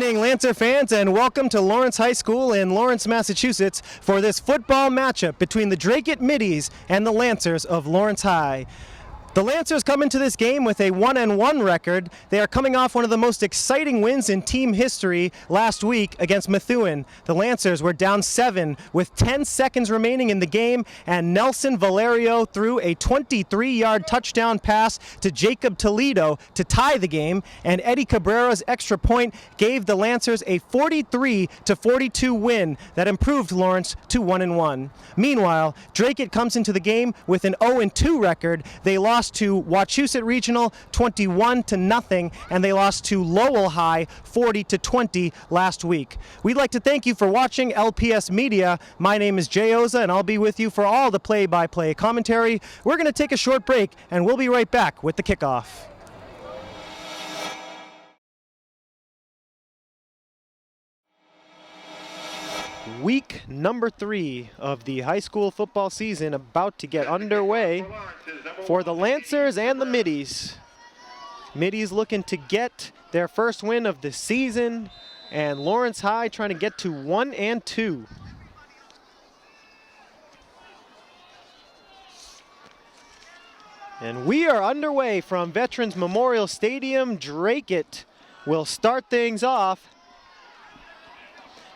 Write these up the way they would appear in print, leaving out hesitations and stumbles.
evening, Lancer fans, and welcome to Lawrence High School in Lawrence, Massachusetts for this football matchup between the Dracut Middies and the Lancers of Lawrence High. The Lancers come into this game with a 1-1 record. They are coming off one of the most exciting wins in team history last week against Methuen. The Lancers were down 7 with 10 seconds remaining in the game, and Nelson Valerio threw a 23-yard touchdown pass to Jacob Toledo to tie the game, and Eddie Cabrera's extra point gave the Lancers a 43-42 win that improved Lawrence to 1-1. Meanwhile, Dracut comes into the game with an 0-2 record. They lost to Wachusett Regional 21-0, and they lost to Lowell High 40-20 last week. We'd like to thank you for watching LPS Media. My name is Jay Oza, and I'll be with you for all the play-by-play commentary. We're going to take a short break, and we'll be right back with the kickoff. Week number 3 of the high school football season about to get underway for the Lancers and the Middies. Middies looking to get their first win of the season, and Lawrence High trying to get to 1-2. And we are underway from Veterans Memorial Stadium. Dracut will start things off.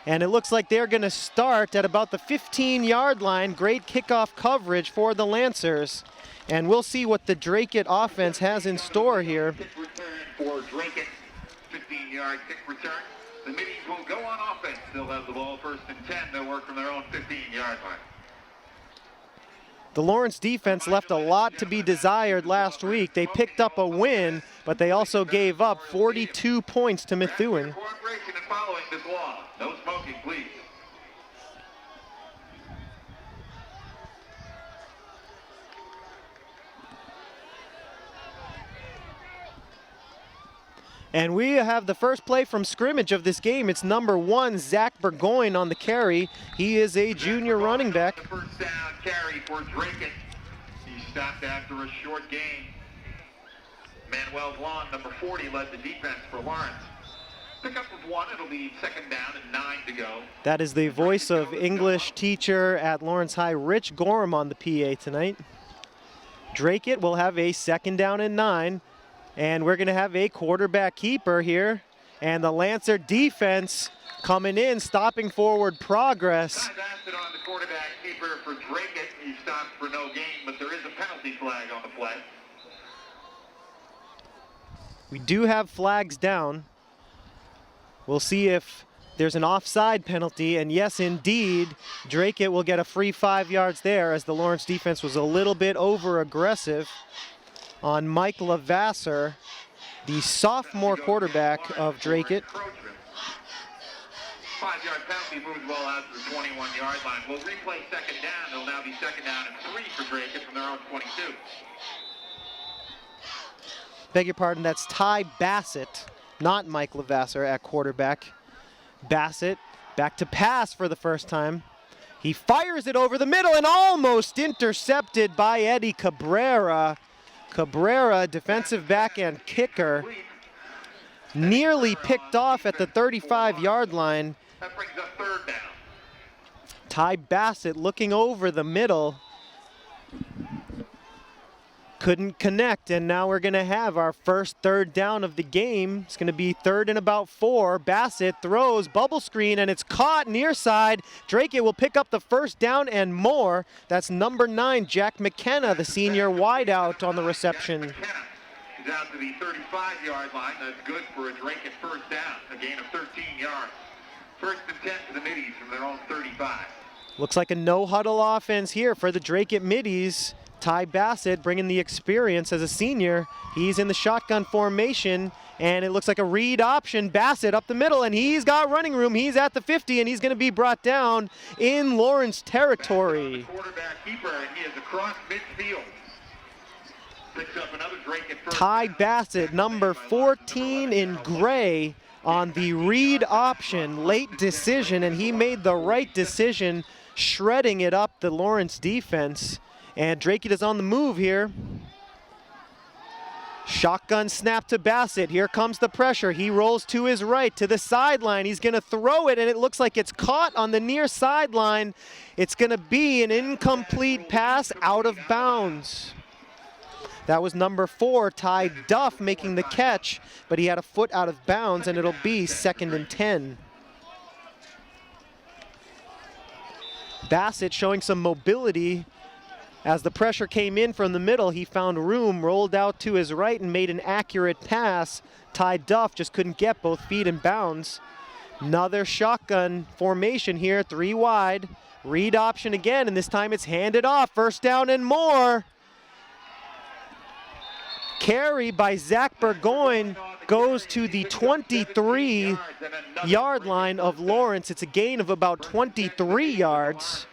And it looks like they're going to start at about the 15-yard line. Great kickoff coverage for the Lancers. And we'll see what the Dracut offense has in store here. Kick return for Dracut, 15-yard kick return. The Middies will go on offense. They'll have the ball first and 10. They'll work from their own 15-yard line. The Lawrence defense left a lot to be desired last week. They picked up a win, but they also gave up 42 points to Methuen. Cooperation in following this law. No smoking, please. And we have the first play from scrimmage of this game. It's number 1, Zach Burgoyne on the carry. He is a junior running back. The first down carry for Dracut. He stopped after a short gain. Manuel Vaughn, number 40, led the defense for Lawrence. Pick up with 1, it'll be second down and 9 to go. That is the voice of English teacher at Lawrence High, Rich Gorham, on the PA tonight. Dracut will have a second down and 9. And we're going to have a quarterback keeper here. And the Lancer defense coming in, stopping forward progress. Ty Bassett on the quarterback keeper for Dracut. He stopped for no gain, but there is a penalty flag on the play. We do have flags down. We'll see if there's an offside penalty. And yes, indeed, Dracut will get a free 5 yards there, as the Lawrence defense was a little bit over-aggressive on Mike Lavasser, the sophomore quarterback of Dracut. 5-yard penalty moves well out to the 21-yard line. We'll replay second down. It'll now be second down and 3 for Dracut from their own 22. Beg your pardon, that's Ty Bassett, not Mike Lavasser at quarterback. Bassett back to pass for the first time. He fires it over the middle and almost intercepted by Eddie Cabrera. Cabrera, defensive back and kicker, nearly picked off at the 35-yard line. That brings up third down. Ty Bassett looking over the middle. Couldn't connect, and now we're going to have our first third down of the game. It's going to be 3rd and about 4. Bassett throws, bubble screen, and it's caught near side. Dracut will pick up the first down and more. That's number 9, Jack McKenna, the senior wideout on the reception. He's out to the 35-yard line. That's good for a Dracut first down, a gain of 13 yards. First and 10 to the Middies from their own 35. Looks like a no-huddle offense here for the Dracut Middies. Ty Bassett bringing the experience as a senior. He's in the shotgun formation, and it looks like a read option. Bassett up the middle, and he's got running room. He's at the 50, and he's going to be brought down in Lawrence territory. Quarterback keeper, and he is across midfield. Picks up another Dracut first Ty down. Bassett, number 14 in gray, on the read option. Late decision, and he made the right decision, shredding it up the Lawrence defense. And Dracut is on the move here. Shotgun snap to Bassett. Here comes the pressure. He rolls to his right, to the sideline. He's going to throw it, and it looks like it's caught on the near sideline. It's going to be an incomplete pass out of bounds. That was number 4, Ty Duff, making the catch, but he had a foot out of bounds, and it'll be 2nd and 10. Bassett showing some mobility. As the pressure came in from the middle, he found room, rolled out to his right, and made an accurate pass. Ty Duff just couldn't get both feet in bounds. Another shotgun formation here, 3 wide. Read option again, and this time it's handed off. 1st down and more. Carry by Zach Burgoyne goes to the 23-yard line of Lawrence. It's a gain of about 23 yards.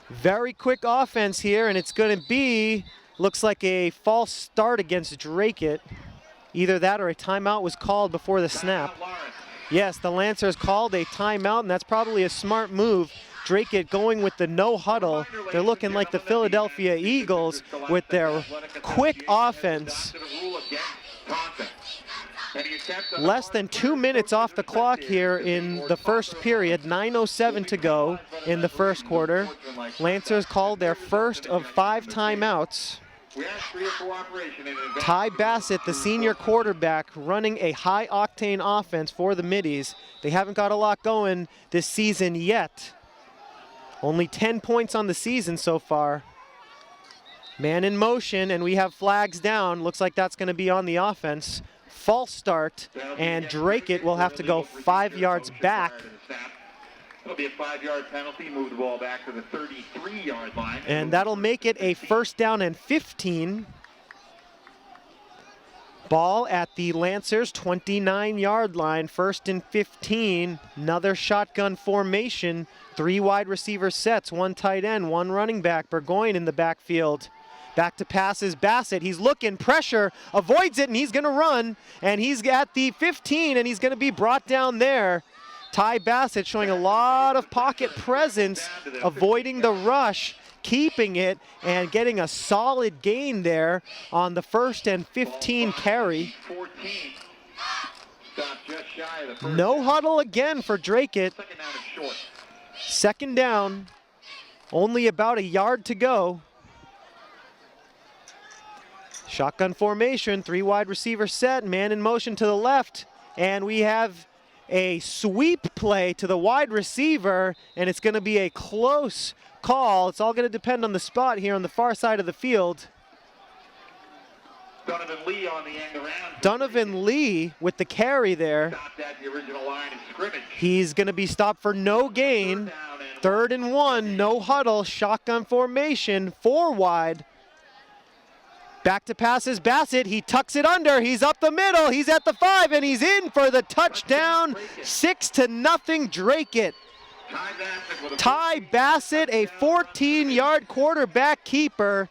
Very quick offense here, and it's going to be, looks like a false start against Dracut. Either that or a timeout was called before the snap. Yes, the Lancers called a timeout, and that's probably a smart move. Dracut going with the no huddle. They're looking like the Philadelphia Eagles with their quick offense. Less than 2 minutes off the clock here in the first period, 9:07 to go in the first quarter. Lancers called their first of 5 timeouts. Ty Bassett, the senior quarterback, running a high-octane offense for the Middies. They haven't got a lot going this season yet. Only 10 points on the season so far. Man in motion, and we have flags down. Looks like that's going to be on the offense. False start, and Dracut will have to go 5 yards back. It'll be a 5-yard penalty, move the ball back to the 33-yard line. And that'll make it a 1st down and 15. Ball at the Lancers 29-yard line, 1st and 15. Another shotgun formation, 3 wide receiver sets, 1 tight end, 1 running back. Burgoyne in the backfield. Back to passes Bassett. He's looking, pressure, avoids it, and he's going to run. And he's at the 15, and he's going to be brought down there. Ty Bassett showing a lot of pocket presence, avoiding the rush, keeping it, and getting a solid gain there on the 1st and 15 carry. No huddle again for Dracut. 2nd down, only about a yard to go. Shotgun formation, 3 wide receiver set, man in motion to the left, and we have a sweep play to the wide receiver, and it's going to be a close call. It's all going to depend on the spot here on the far side of the field. Donovan Lee on the end around. Donovan Lee with the carry there. Stopped at the original line of scrimmage. He's going to be stopped for no gain. 3rd and 1, no huddle, shotgun formation, 4 wide. Back to passes Bassett, he tucks it under, he's up the middle, he's at the 5, and he's in for the touchdown. 6-0 Dracut. Ty Bassett, a 14-yard quarterback keeper,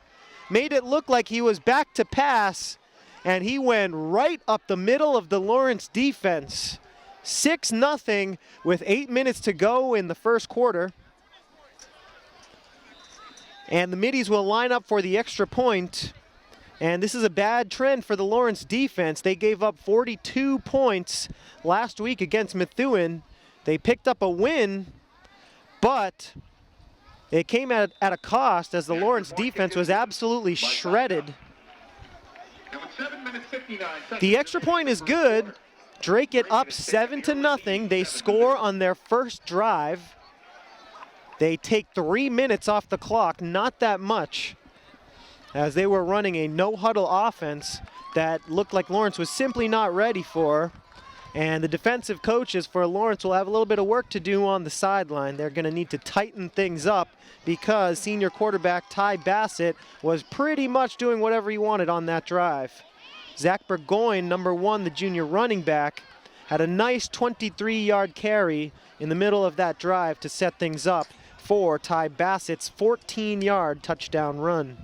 made it look like he was back to pass, and he went right up the middle of the Lawrence defense. 6-0 with 8 minutes to go in the first quarter. And the Middies will line up for the extra point. And this is a bad trend for the Lawrence defense. They gave up 42 points last week against Methuen. They picked up a win, but it came at a cost as the Lawrence defense was absolutely shredded. The extra point is good. Dracut up 7-0. They score on their first drive. They take 3 minutes off the clock, not that much, as they were running a no-huddle offense that looked like Lawrence was simply not ready for. And the defensive coaches for Lawrence will have a little bit of work to do on the sideline. They're going to need to tighten things up because senior quarterback Ty Bassett was pretty much doing whatever he wanted on that drive. Zach Burgoyne, number 1, the junior running back, had a nice 23-yard carry in the middle of that drive to set things up for Ty Bassett's 14-yard touchdown run.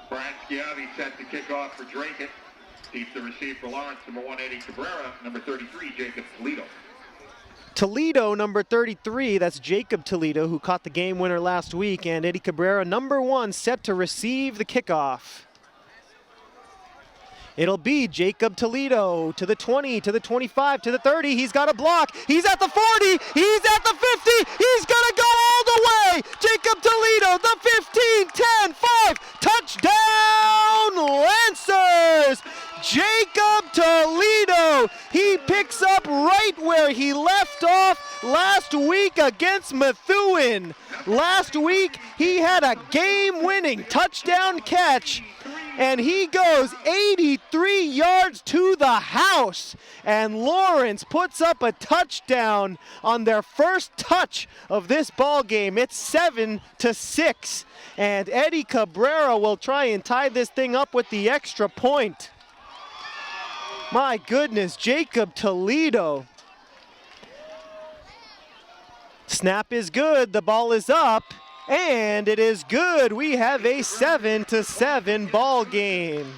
Brian Schiavi set to kick off for Dracut. Keeps the receive for Lawrence, number 180 Cabrera, number 33 Jacob Toledo. Toledo, number 33, that's Jacob Toledo, who caught the game winner last week, and Eddie Cabrera, number 1, set to receive the kickoff. It'll be Jacob Toledo to the 20, to the 25, to the 30. He's got a block. He's at the 40. He's at the 50. He's going to go all the way. Jacob Toledo, the 15, 10, 5. Touchdown, Lancers. Jacob Toledo. He picks up right where he left off last week against Methuen. Last week, he had a game-winning touchdown catch. And he goes 83 yards to the house. And Lawrence puts up a touchdown on their first touch of this ball game. It's 7-6. And Eddie Cabrera will try and tie this thing up with the extra point. My goodness, Jacob Toledo. Snap is good, the ball is up. And it is good. We have a 7-7 ball game.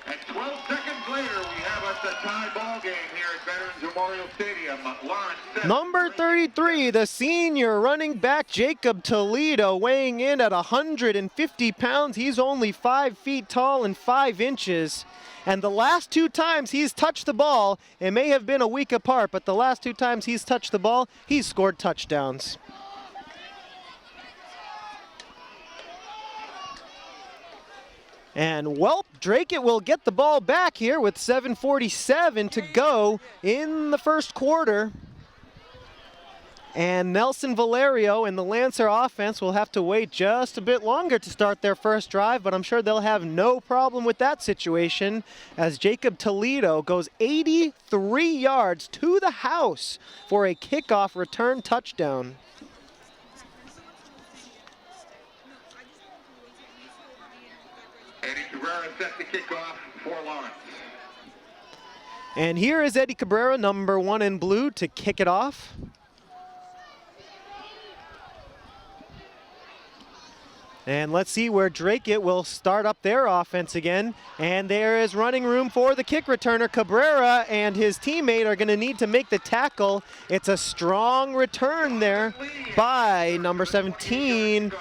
And 12 seconds later, we have us a tie ball game here at Veterans Memorial Stadium. Lawrence Number 33, the senior running back Jacob Toledo, weighing in at 150 pounds. He's only 5 feet tall and 5 inches. And the last 2 times he's touched the ball, it may have been a week apart, but the last 2 times he's touched the ball, he's scored touchdowns. And Dracut will get the ball back here with 7:47 to go in the first quarter. And Nelson Valerio and the Lancer offense will have to wait just a bit longer to start their first drive, but I'm sure they'll have no problem with that situation as Jacob Toledo goes 83 yards to the house for a kickoff return touchdown. Eddie Cabrera set the kickoff for Lawrence. And here is Eddie Cabrera, number 1 in blue, to kick it off. And let's see where Dracut will start up their offense again. And there is running room for the kick returner. Cabrera and his teammate are going to need to make the tackle. It's a strong return there by number 17,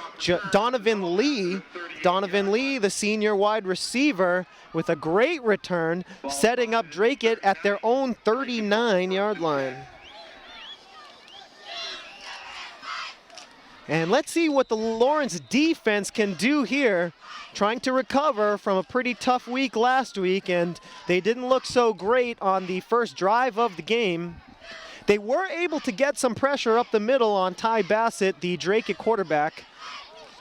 Donovan Lee. Donovan Lee, the senior wide receiver, with a great return, setting up Dracut at their own 39-yard line. And let's see what the Lawrence defense can do here, trying to recover from a pretty tough week last week, and they didn't look so great on the first drive of the game. They were able to get some pressure up the middle on Ty Bassett, the Dracut quarterback.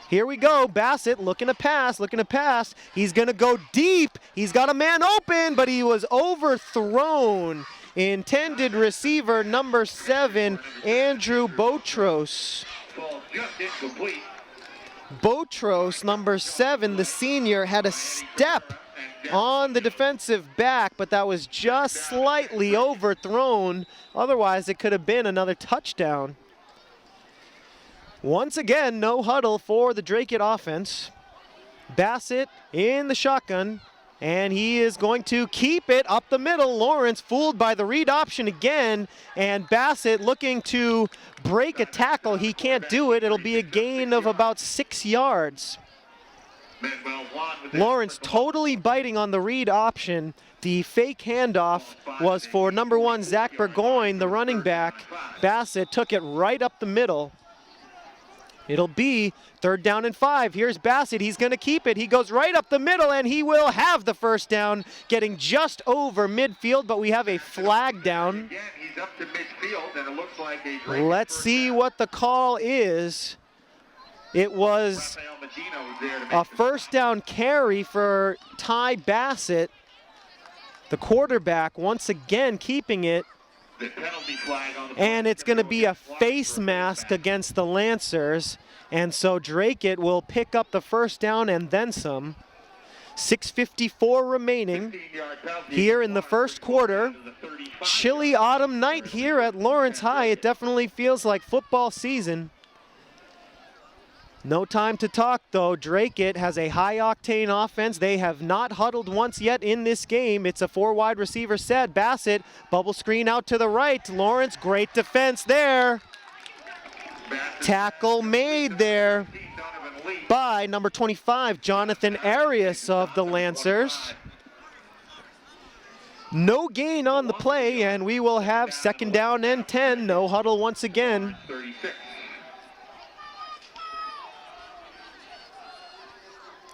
Here we go, Bassett looking to pass, He's gonna go deep. He's got a man open, but he was overthrown. Intended receiver number 7, Andrew Botros. Just incomplete. Botros, number 7, the senior, had a step on the defensive back, but that was just slightly overthrown. Otherwise, it could have been another touchdown. Once again, no huddle for the Dracut offense. Bassett in the shotgun, and he is going to keep it up the middle. Lawrence fooled by the read option again, and Bassett looking to break a tackle. He can't do it. It'll be a gain of about 6 yards. Lawrence totally biting on the read option. The fake handoff was for number 1, Zach Burgoyne, the running back. Bassett took it right up the middle. It'll be 3rd down and 5. Here's Bassett. He's going to keep it. He goes right up the middle, and he will have the first down, getting just over midfield, but we have a flag down. Again, he's up to midfield, and it looks like a Let's see what the call is. It was a first down carry for Ty Bassett, the quarterback, once again keeping it. And it's going to be a face mask against the Lancers. And so Dracut will pick up the first down and then some. 6:54 remaining here in the first quarter. Chilly autumn night here at Lawrence High. It definitely feels like football season. No time to talk, though. Dracut has a high-octane offense. They have not huddled once yet in this game. It's a four-wide receiver set. Bassett, bubble screen out to the right. Lawrence, great defense there. Tackle made there by number 25, Jonathan Arias of the Lancers. No gain on the play, and we will have second down and 10. No huddle once again.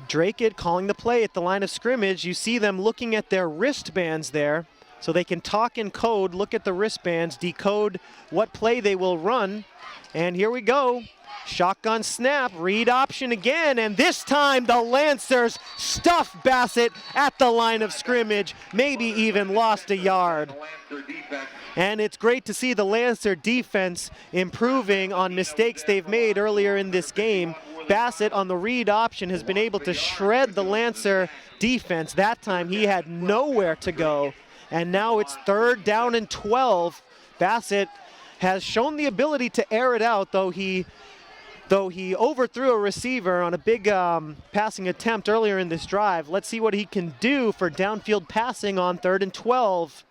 Dracut calling the play at the line of scrimmage. You see them looking at their wristbands there, so they can talk in code, look at the wristbands, decode what play they will run. And here we go. Shotgun snap, read option again, and this time the Lancers stuff Bassett at the line of scrimmage, maybe even lost a yard. And it's great to see the Lancer defense improving on mistakes they've made earlier in this game. Bassett on the read option has been able to shred the Lancer defense. That time he had nowhere to go, and now it's third down and 12. Bassett has shown the ability to air it out, though he overthrew a receiver on a big passing attempt earlier in this drive. Let's see what he can do for downfield passing on third and 12.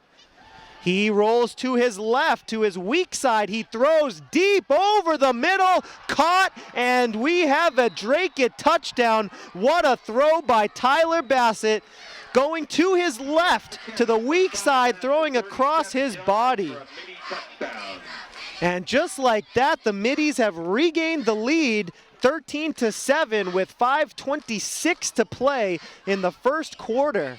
He rolls to his left, to his weak side. He throws deep over the middle, caught, and we have a Dracut touchdown. What a throw by Tyler Bassett, going to his left, to the weak side, throwing across his body. And just like that, the Middies have regained the lead, 13-7 with 5:26 to play in the first quarter.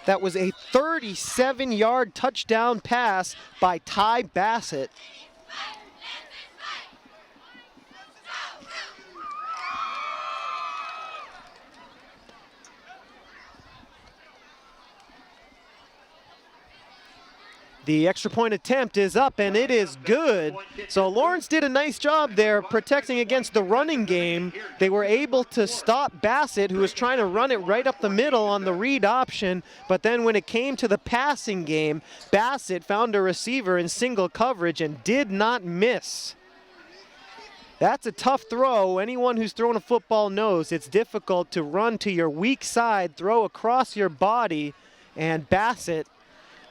That was a 37-yard touchdown pass by Ty Bassett. The extra point attempt is up, and it is good. So Lawrence did a nice job there protecting against the running game. They were able to stop Bassett, who was trying to run it right up the middle on the read option. But then when it came to the passing game, Bassett found a receiver in single coverage and did not miss. That's a tough throw. Anyone who's thrown a football knows it's difficult to run to your weak side, throw across your body, and Bassett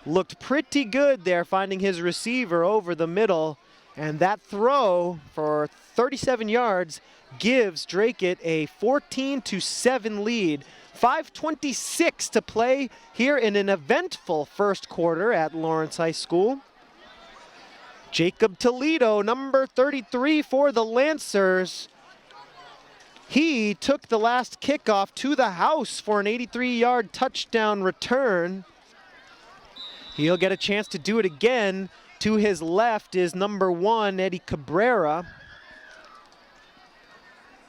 looked pretty good there, finding his receiver over the middle. And that throw for 37 yards gives Dracut a 14-7 lead. 5:26 to play here in an eventful first quarter at Lawrence High School. Jacob Toledo, number 33 for the Lancers. He took the last kickoff to the house for an 83-yard touchdown return. He'll get a chance to do it again. To his left is number 1, Eddie Cabrera.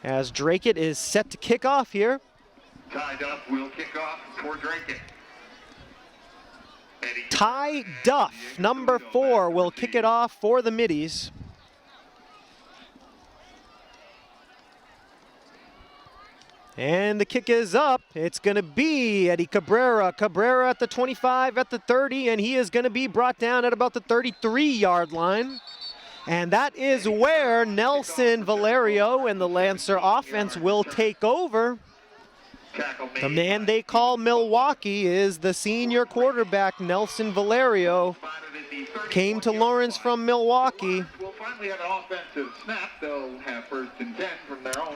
As Dracut is set to kick off here. Ty Duff will kick off for Dracut. Ty Duff, number 4, will kick it off for the Middies. And the kick is up. It's going to be Eddie Cabrera. Cabrera at the 25, at the 30, and he is going to be brought down at about the 33-yard line. And that is where Nelson Valerio and the Lancer offense will take over. The man they call Milwaukee is the senior quarterback, Nelson Valerio. Came to Lawrence from Milwaukee.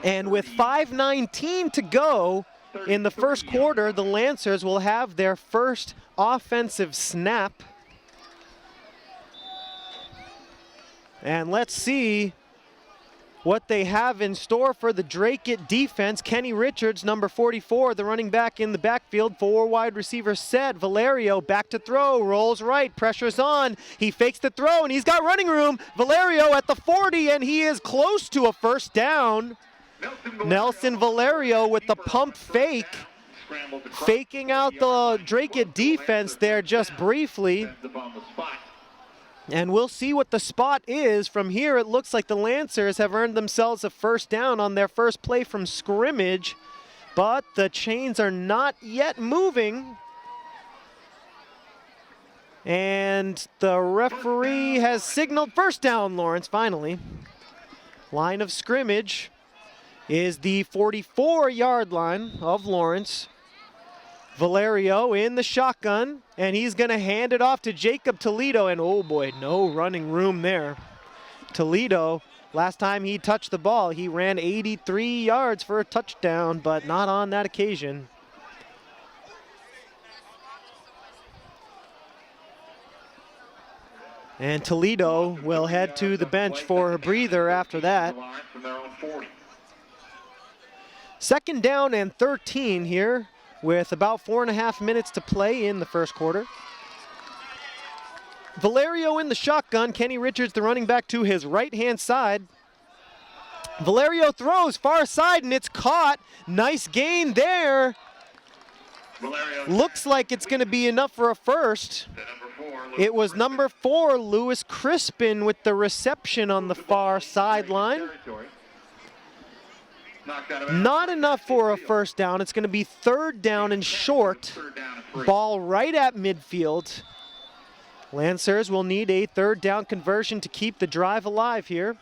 And with 5:19 to go in the first quarter, the Lancers will have their first offensive snap. And let's see what they have in store for the Dracut defense. Kenny Richards, number 44, the running back in the backfield. 4 wide receivers set. Valerio back to throw, rolls right, pressure's on. He fakes the throw, and he's got running room. Valerio at the 40, and he is close to a first down. Nelson Valerio with the pump fake, faking out the Dracut defense there just briefly. And we'll see what the spot is. From here, it looks like the Lancers have earned themselves a first down on their first play from scrimmage, but the chains are not yet moving. And the referee has signaled first down, Lawrence, finally. Line of scrimmage is the 44-yard line of Lawrence. Valerio in the shotgun, and he's going to hand it off to Jacob Toledo, and oh boy, no running room there. Toledo, last time he touched the ball, he ran 83 yards for a touchdown, but not on that occasion. And Toledo will head to the bench for a breather after that. Second down and 13 here with about 4.5 minutes to play in the first quarter. Valerio in the shotgun. Kenny Richards, the running back, to his right-hand side. Valerio throws far side, and it's caught. Nice gain there. Looks like it's going to be enough for a first. It was number 4, Lewis Crispin, with the reception on the far sideline. Not enough for a first down. It's going to be third down and short. Ball right at midfield. Lancers will need a third down conversion to keep the drive alive here.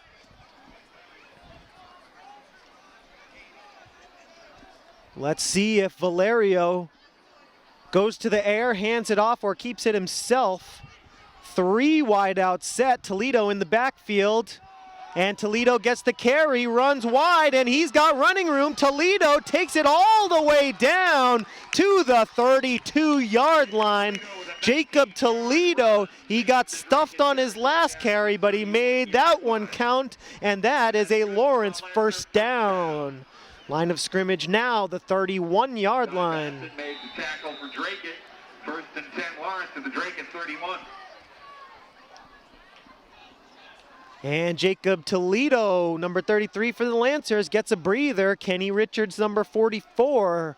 Let's see if Valerio goes to the air, hands it off, or keeps it himself. 3 wide out set. Toledo in the backfield. And Toledo gets the carry, runs wide, and he's got running room. Toledo takes it all the way down to the 32-yard line. Jacob Toledo, he got stuffed on his last carry, but he made that one count, and that is a Lawrence first down. Line of scrimmage now, the 31-yard line. Made the tackle for Dracut. First and 10, Lawrence to the Dracut 31. And Jacob Toledo, number 33 for the Lancers, gets a breather. Kenny Richards, number 44,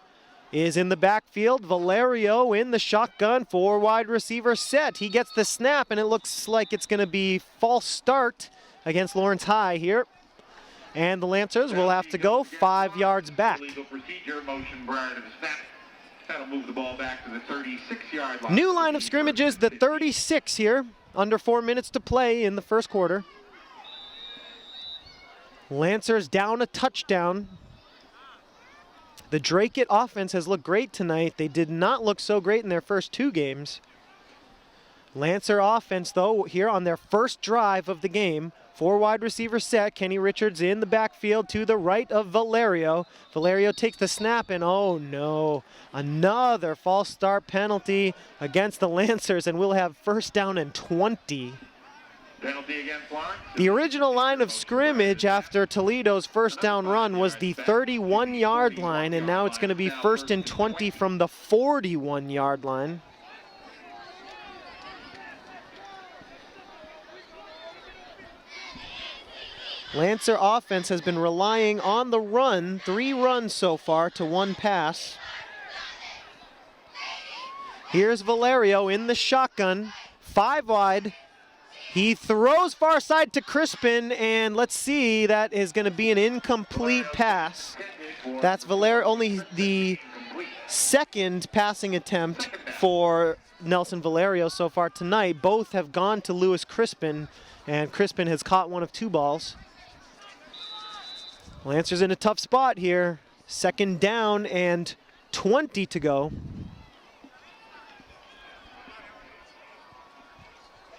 is in the backfield. Valerio in the shotgun, 4 wide receiver set. He gets the snap, and it looks like it's going to be false start against Lawrence High here. And the Lancers will have to go 5 yards back. Legal procedure motion prior to the snap. That'll move the ball back to the 36-yard line. New line of scrimmage is the 36 here. Under 4 minutes to play in the first quarter. Lancers down a touchdown. The Dracut offense has looked great tonight. They did not look so great in their first 2 games. Lancer offense, though, here on their first drive of the game. 4 wide receiver set. Kenny Richards in the backfield to the right of Valerio. Valerio takes the snap, and oh no, another false start penalty against the Lancers, and we'll have first down and 20. Penalty against Lawrence. The original line of scrimmage after Toledo's first down run was the 31-yard line, and now it's going to be first and 20 from the 41-yard line. Lancer offense has been relying on the run, 3 runs so far to 1 pass. Here's Valerio in the shotgun, 5 wide. He throws far side to Crispin, and let's see, that is going to be an incomplete pass. That's Valerio, only the second passing attempt for Nelson Valerio so far tonight. Both have gone to Lewis Crispin, and Crispin has caught one of 2 balls. Lancers in a tough spot here. Second down and 20 to go.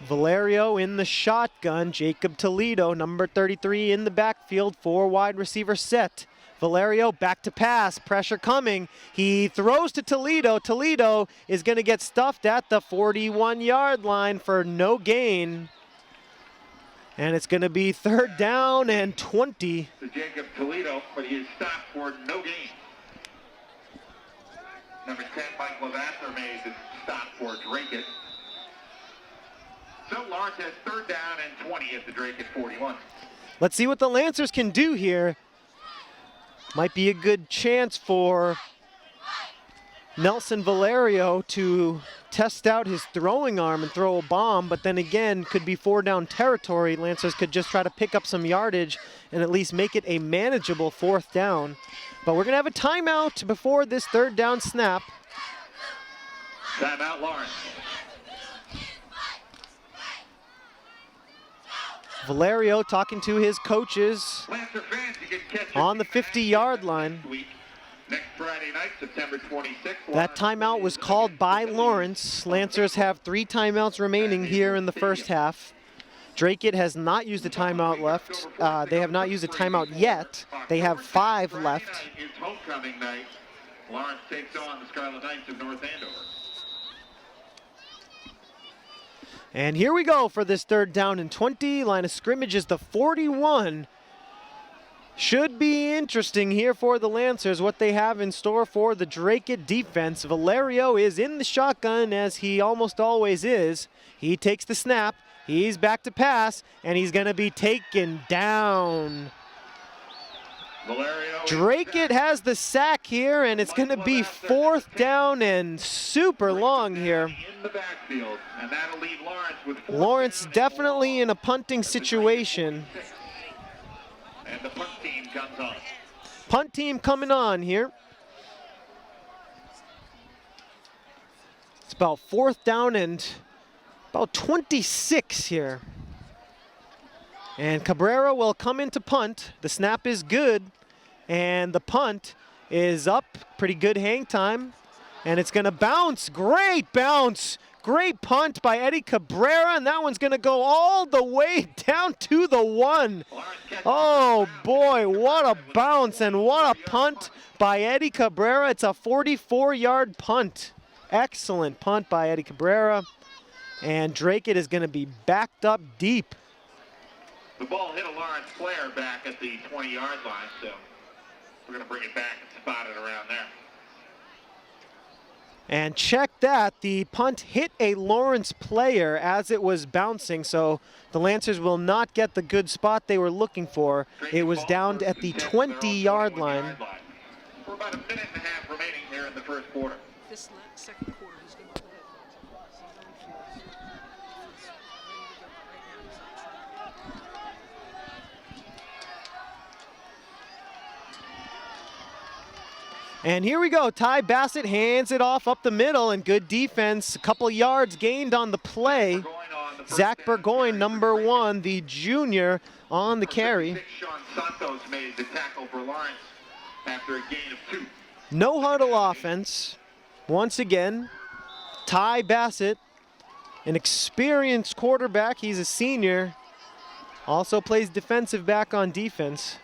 Valerio in the shotgun. Jacob Toledo, number 33 in the backfield. 4 wide receiver set. Valerio back to pass. Pressure coming. He throws to Toledo. Toledo is going to get stuffed at the 41-yard line for no gain. And it's going to be third down and 20. To Jacob Toledo, but he is stopped for no gain. Number 10, Mike Levasseur made the stop for Dracut. So Lawrence has third down and 20 at the Dracut 41. Let's see what the Lancers can do here. Might be a good chance for Nelson Valerio to test out his throwing arm and throw a bomb, but then again, could be 4 down territory. Lancers could just try to pick up some yardage and at least make it a manageable 4th down. But we're going to have a timeout before this third down snap. Timeout, Lawrence. Valerio talking to his coaches Lancer fans, you can catch on the 50-yard line. next week. Next Friday night, September 26th. That timeout was called by Lawrence. Lancers have 3 timeouts remaining here in the first half. Dracut has not used a timeout left. They have not used a timeout yet. They have 5 left. It's homecoming night. Lawrence takes on the Scarlet Knights of North Andover. And here we go for this 3rd down and 20. Line of scrimmage is the 41. Should be interesting here for the Lancers, what they have in store for the Dracut defense. Valerio is in the shotgun, as he almost always is. He takes the snap. He's back to pass, and he's going to be taken down. Dracut has the sack here, and it's going to be 4th down and super long here. Lawrence definitely in a punting situation. And the punt team comes on. Punt team coming on here. It's about 4th down and about 26 here. And Cabrera will come into punt. The snap is good, and the punt is up. Pretty good hang time, and it's gonna bounce. Great bounce. Great punt by Eddie Cabrera, and that one's going to go all the way down to the 1. Oh boy, what a bounce and what a punt by Eddie Cabrera. It's a 44-yard punt. Excellent punt by Eddie Cabrera, and Dracut is going to be backed up deep. The ball hit a Lawrence player back at the 20-yard line, so we're going to bring it back and spot it around there. And check that, the punt hit a Lawrence player as it was bouncing, so the Lancers will not get the good spot they were looking for. It was down at the 20-yard line. For about a minute and a half remaining here in the first quarter. This second quarter, he's going to And here we go. Ty Bassett hands it off up the middle, and good defense. A couple yards gained on the play. Zach Burgoyne, number 1, the junior, on the carry. Sean Santos made the tackle for Lawrence after a gain of 2. No huddle offense. Once again, Ty Bassett, an experienced quarterback. He's a senior. Also plays defensive back on defense.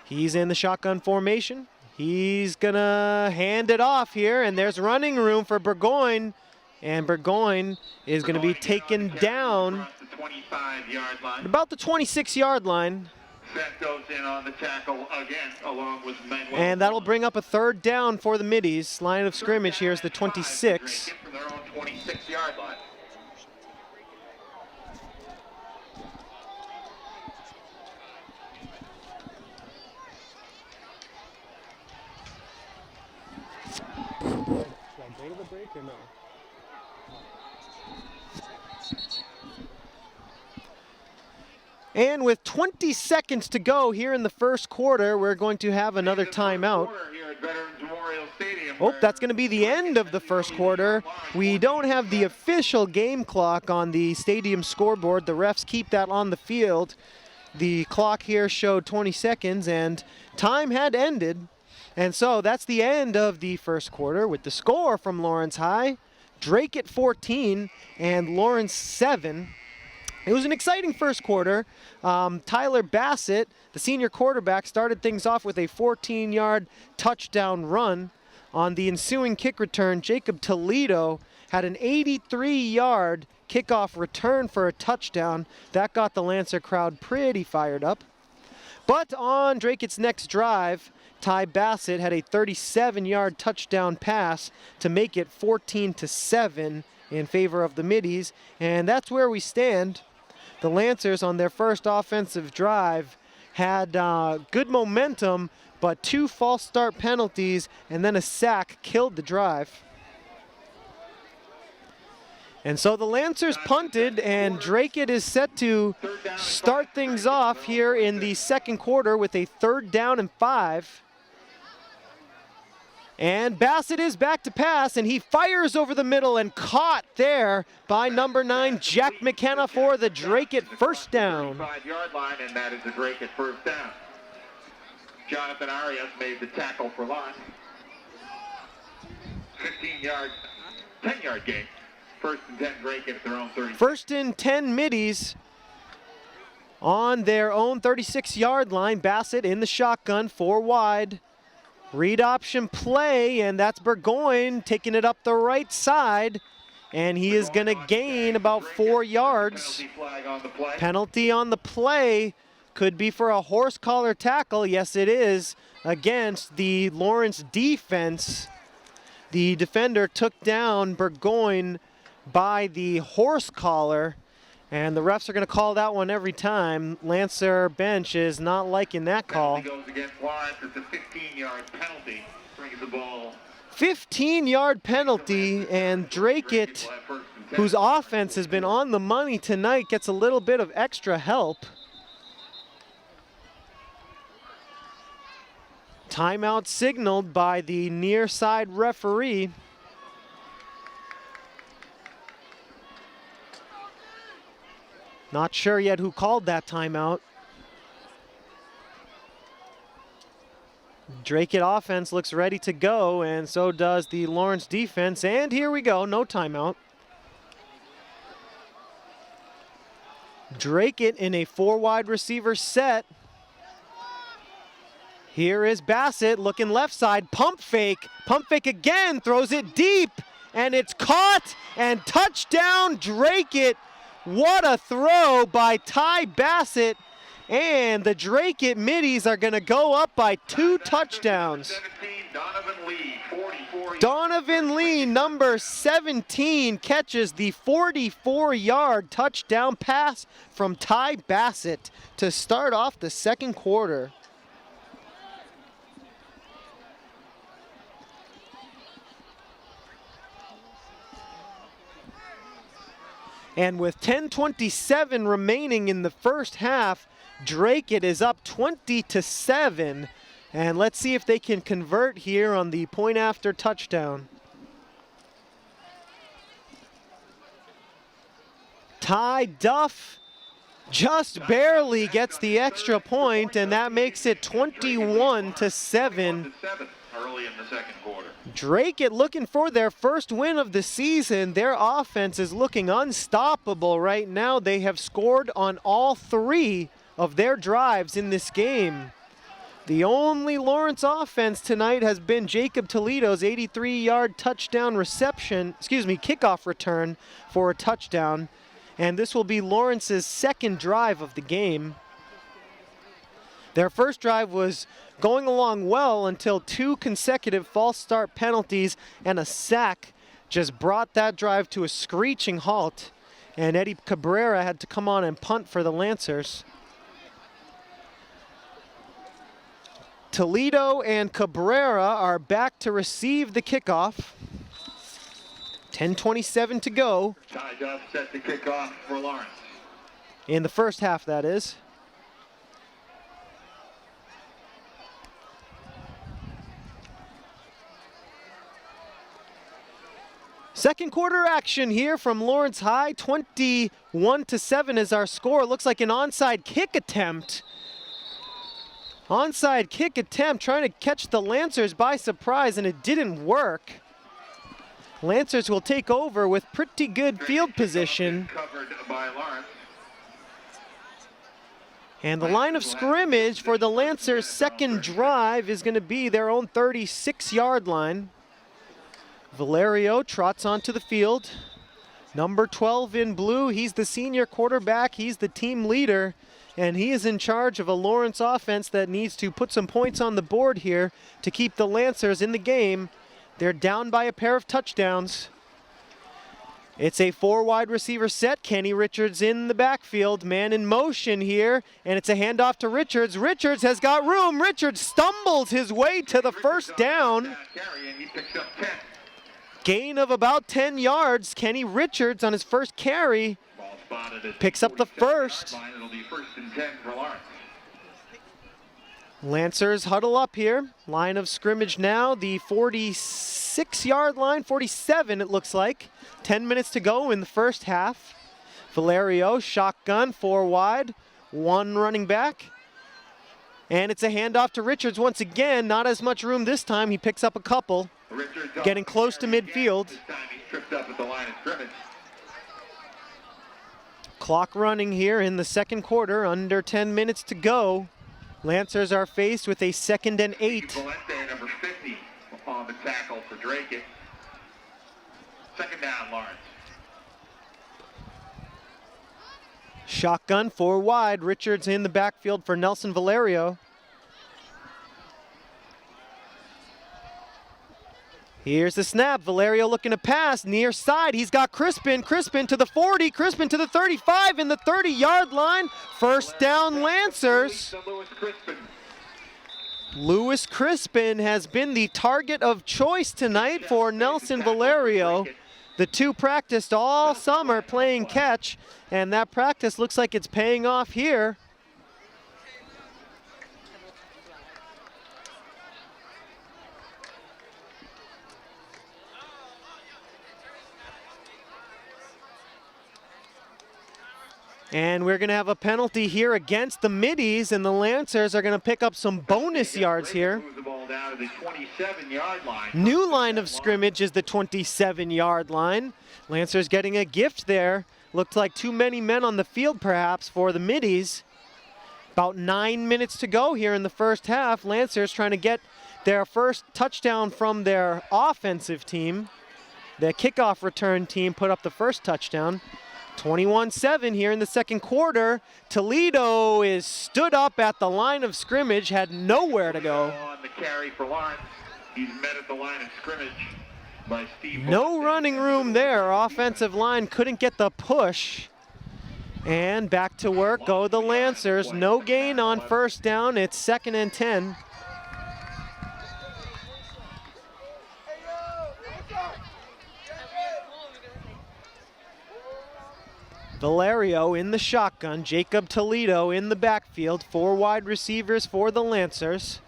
He's in the shotgun formation. He's gonna hand it off here, and there's running room for Burgoyne, and Burgoyne is gonna be taken down at about the 26-yard line. Goes in on the tackle again, along with Manuel. And that'll bring up a 3rd down for the middies. Line of scrimmage here is the 26. From their own 26-yard line. And with 20 seconds to go here in the first quarter, we're going to have another timeout. Oh, that's going to be the end of the first quarter. We don't have the official game clock on the stadium scoreboard. The refs keep that on the field. The clock here showed 20 seconds, and time had ended. And so that's the end of the first quarter with the score from Lawrence High. Dracut 14 and Lawrence 7. It was an exciting first quarter. Tyler Bassett, the senior quarterback, started things off with a 14-yard touchdown run. On the ensuing kick return, Jacob Toledo had an 83-yard kickoff return for a touchdown. That got the Lancer crowd pretty fired up. But on Dracut's next drive, Ty Bassett had a 37-yard touchdown pass to make it 14-7 in favor of the middies, and that's where we stand. The Lancers on their first offensive drive had good momentum, but 2 false start penalties and then a sack killed the drive. And so the Lancers punted, and Dracut is set to start things off here in the second quarter with a 3rd down and 5. And Bassett is back to pass, and he fires over the middle and caught there by number 9, Jack McKenna for the Dracut first down. 5-yard line, and that is the Dracut first down. Jonathan Arias made the tackle for loss. 15-yard, 10-yard gain. First and 10 Dracut at their own 30. First and 10 middies on their own 36-yard line. Bassett in the shotgun, 4 wide. Read option play, and that's Burgoyne taking it up the right side, and he is going to gain about 4 yards. Penalty on the play. Could be for a horse collar tackle. Yes, it is, against the Lawrence defense. The defender took down Burgoyne by the horse collar, and the refs are going to call that one every time. Lancer bench is not liking that call. Penalty goes against Lawrence. It's a 15-yard penalty. Brings the ball. 15-yard penalty, and Dracut, whose offense has been on the money tonight, gets a little bit of extra help. Timeout signaled by the near side referee. Not sure yet who called that timeout. Dracut offense looks ready to go, and so does the Lawrence defense. And here we go, no timeout. Dracut in a 4 wide receiver set. Here is Bassett looking left side, pump fake again, throws it deep, and it's caught, and touchdown Dracut. What a throw by Ty Bassett, and the Dracut middies are gonna go up by 2 touchdowns. Donovan Lee, number 17, catches the 44-yard touchdown pass from Ty Bassett to start off the second quarter. And with 10:27 remaining in the first half, Dracut is up 20-7. And let's see if they can convert here on the point after touchdown. Ty Duff just barely gets the extra point, and that makes it 21-7. Early in the second quarter. Dracut looking for their first win of the season. Their offense is looking unstoppable right now. They have scored on all 3 of their drives in this game. The only Lawrence offense tonight has been Jacob Toledo's 83-yard touchdown kickoff return for a touchdown. And this will be Lawrence's second drive of the game. Their first drive was going along well until 2 consecutive false start penalties and a sack just brought that drive to a screeching halt. And Eddie Cabrera had to come on and punt for the Lancers. Toledo and Cabrera are back to receive the kickoff. 10:27 to go. Ty Duff set the kickoff for Lawrence. In the first half, that is. Second quarter action here from Lawrence High. 21-7 is our score. Looks like an onside kick attempt. Onside kick attempt trying to catch the Lancers by surprise, and it didn't work. Lancers will take over with pretty good field position. Covered by Lawrence. And the line of scrimmage for the Lancers' second drive is going to be their own 36-yard line. Valerio trots onto the field. Number 12 in blue, he's the senior quarterback, he's the team leader, and he is in charge of a Lawrence offense that needs to put some points on the board here to keep the Lancers in the game. They're down by a pair of touchdowns. It's a 4 wide receiver set. Kenny Richards in the backfield, man in motion here, and it's a handoff to Richards. Richards has got room. Richards stumbles his way to the first down. Gain of about 10 yards. Kenny Richards on his first carry picks up the first. Lancers huddle up here. Line of scrimmage now, the 46-yard line, 47 it looks like. 10 minutes to go in the first half. Valerio, shotgun, 4 wide, 1 running back. And it's a handoff to Richards once again. Not as much room this time. He picks up a couple. Getting close to midfield. This time he's tripped up at the line of scrimmage. Clock running here in the second quarter. Under 10 minutes to go. Lancers are faced with a 2nd and 8. Valente, number 50, on the tackle for Dracut. 2nd down, Lawrence. Shotgun, 4 wide. Richards in the backfield for Nelson Valerio. Here's the snap. Valerio looking to pass. Near side. He's got Crispin. Crispin to the 40. Crispin to the 35 in the 30-yard line. First down, Lancers. Lewis Crispin has been the target of choice tonight for Nelson Valerio. The two practiced all summer playing catch, and that practice looks like it's paying off here. And we're going to have a penalty here against the Middies, and the Lancers are going to pick up some bonus yards here. New line of scrimmage is the 27-yard line. Lancers getting a gift there. Looked like too many men on the field perhaps for the Middies. About 9 minutes to go here in the first half. Lancers trying to get their first touchdown from their offensive team. The kickoff return team put up the first touchdown. 21-7 here in the second quarter. Toledo is stood up at the line of scrimmage, had nowhere to go. On the carry for Lawrence. He's met at the line of scrimmage by Steve. No running room there. Offensive line couldn't get the push. And back to work go the Lancers. No gain on first down. It's 2nd and 10. Valerio in the shotgun, Jacob Toledo in the backfield, 4 wide receivers for the Lancers.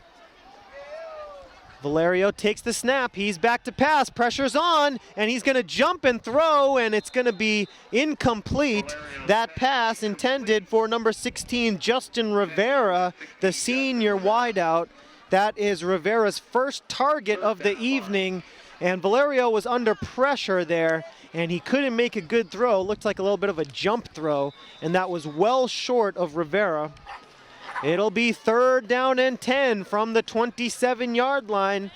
Valerio takes the snap, he's back to pass, pressure's on, and he's gonna jump and throw, and it's gonna be incomplete. That pass intended for number 16, Justin Rivera, the senior wideout. That is Rivera's first target of the evening, and Valerio was under pressure there, and he couldn't make a good throw. Looked like a little bit of a jump throw, and that was well short of Rivera. It'll be 3rd down and 10 from the 27-yard line.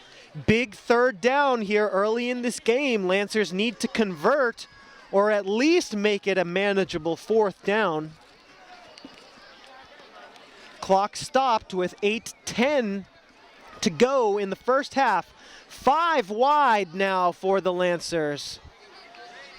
Big 3rd down here early in this game. Lancers need to convert or at least make it a manageable 4th down. Clock stopped with 8:10 to go in the first half. 5 wide now for the Lancers.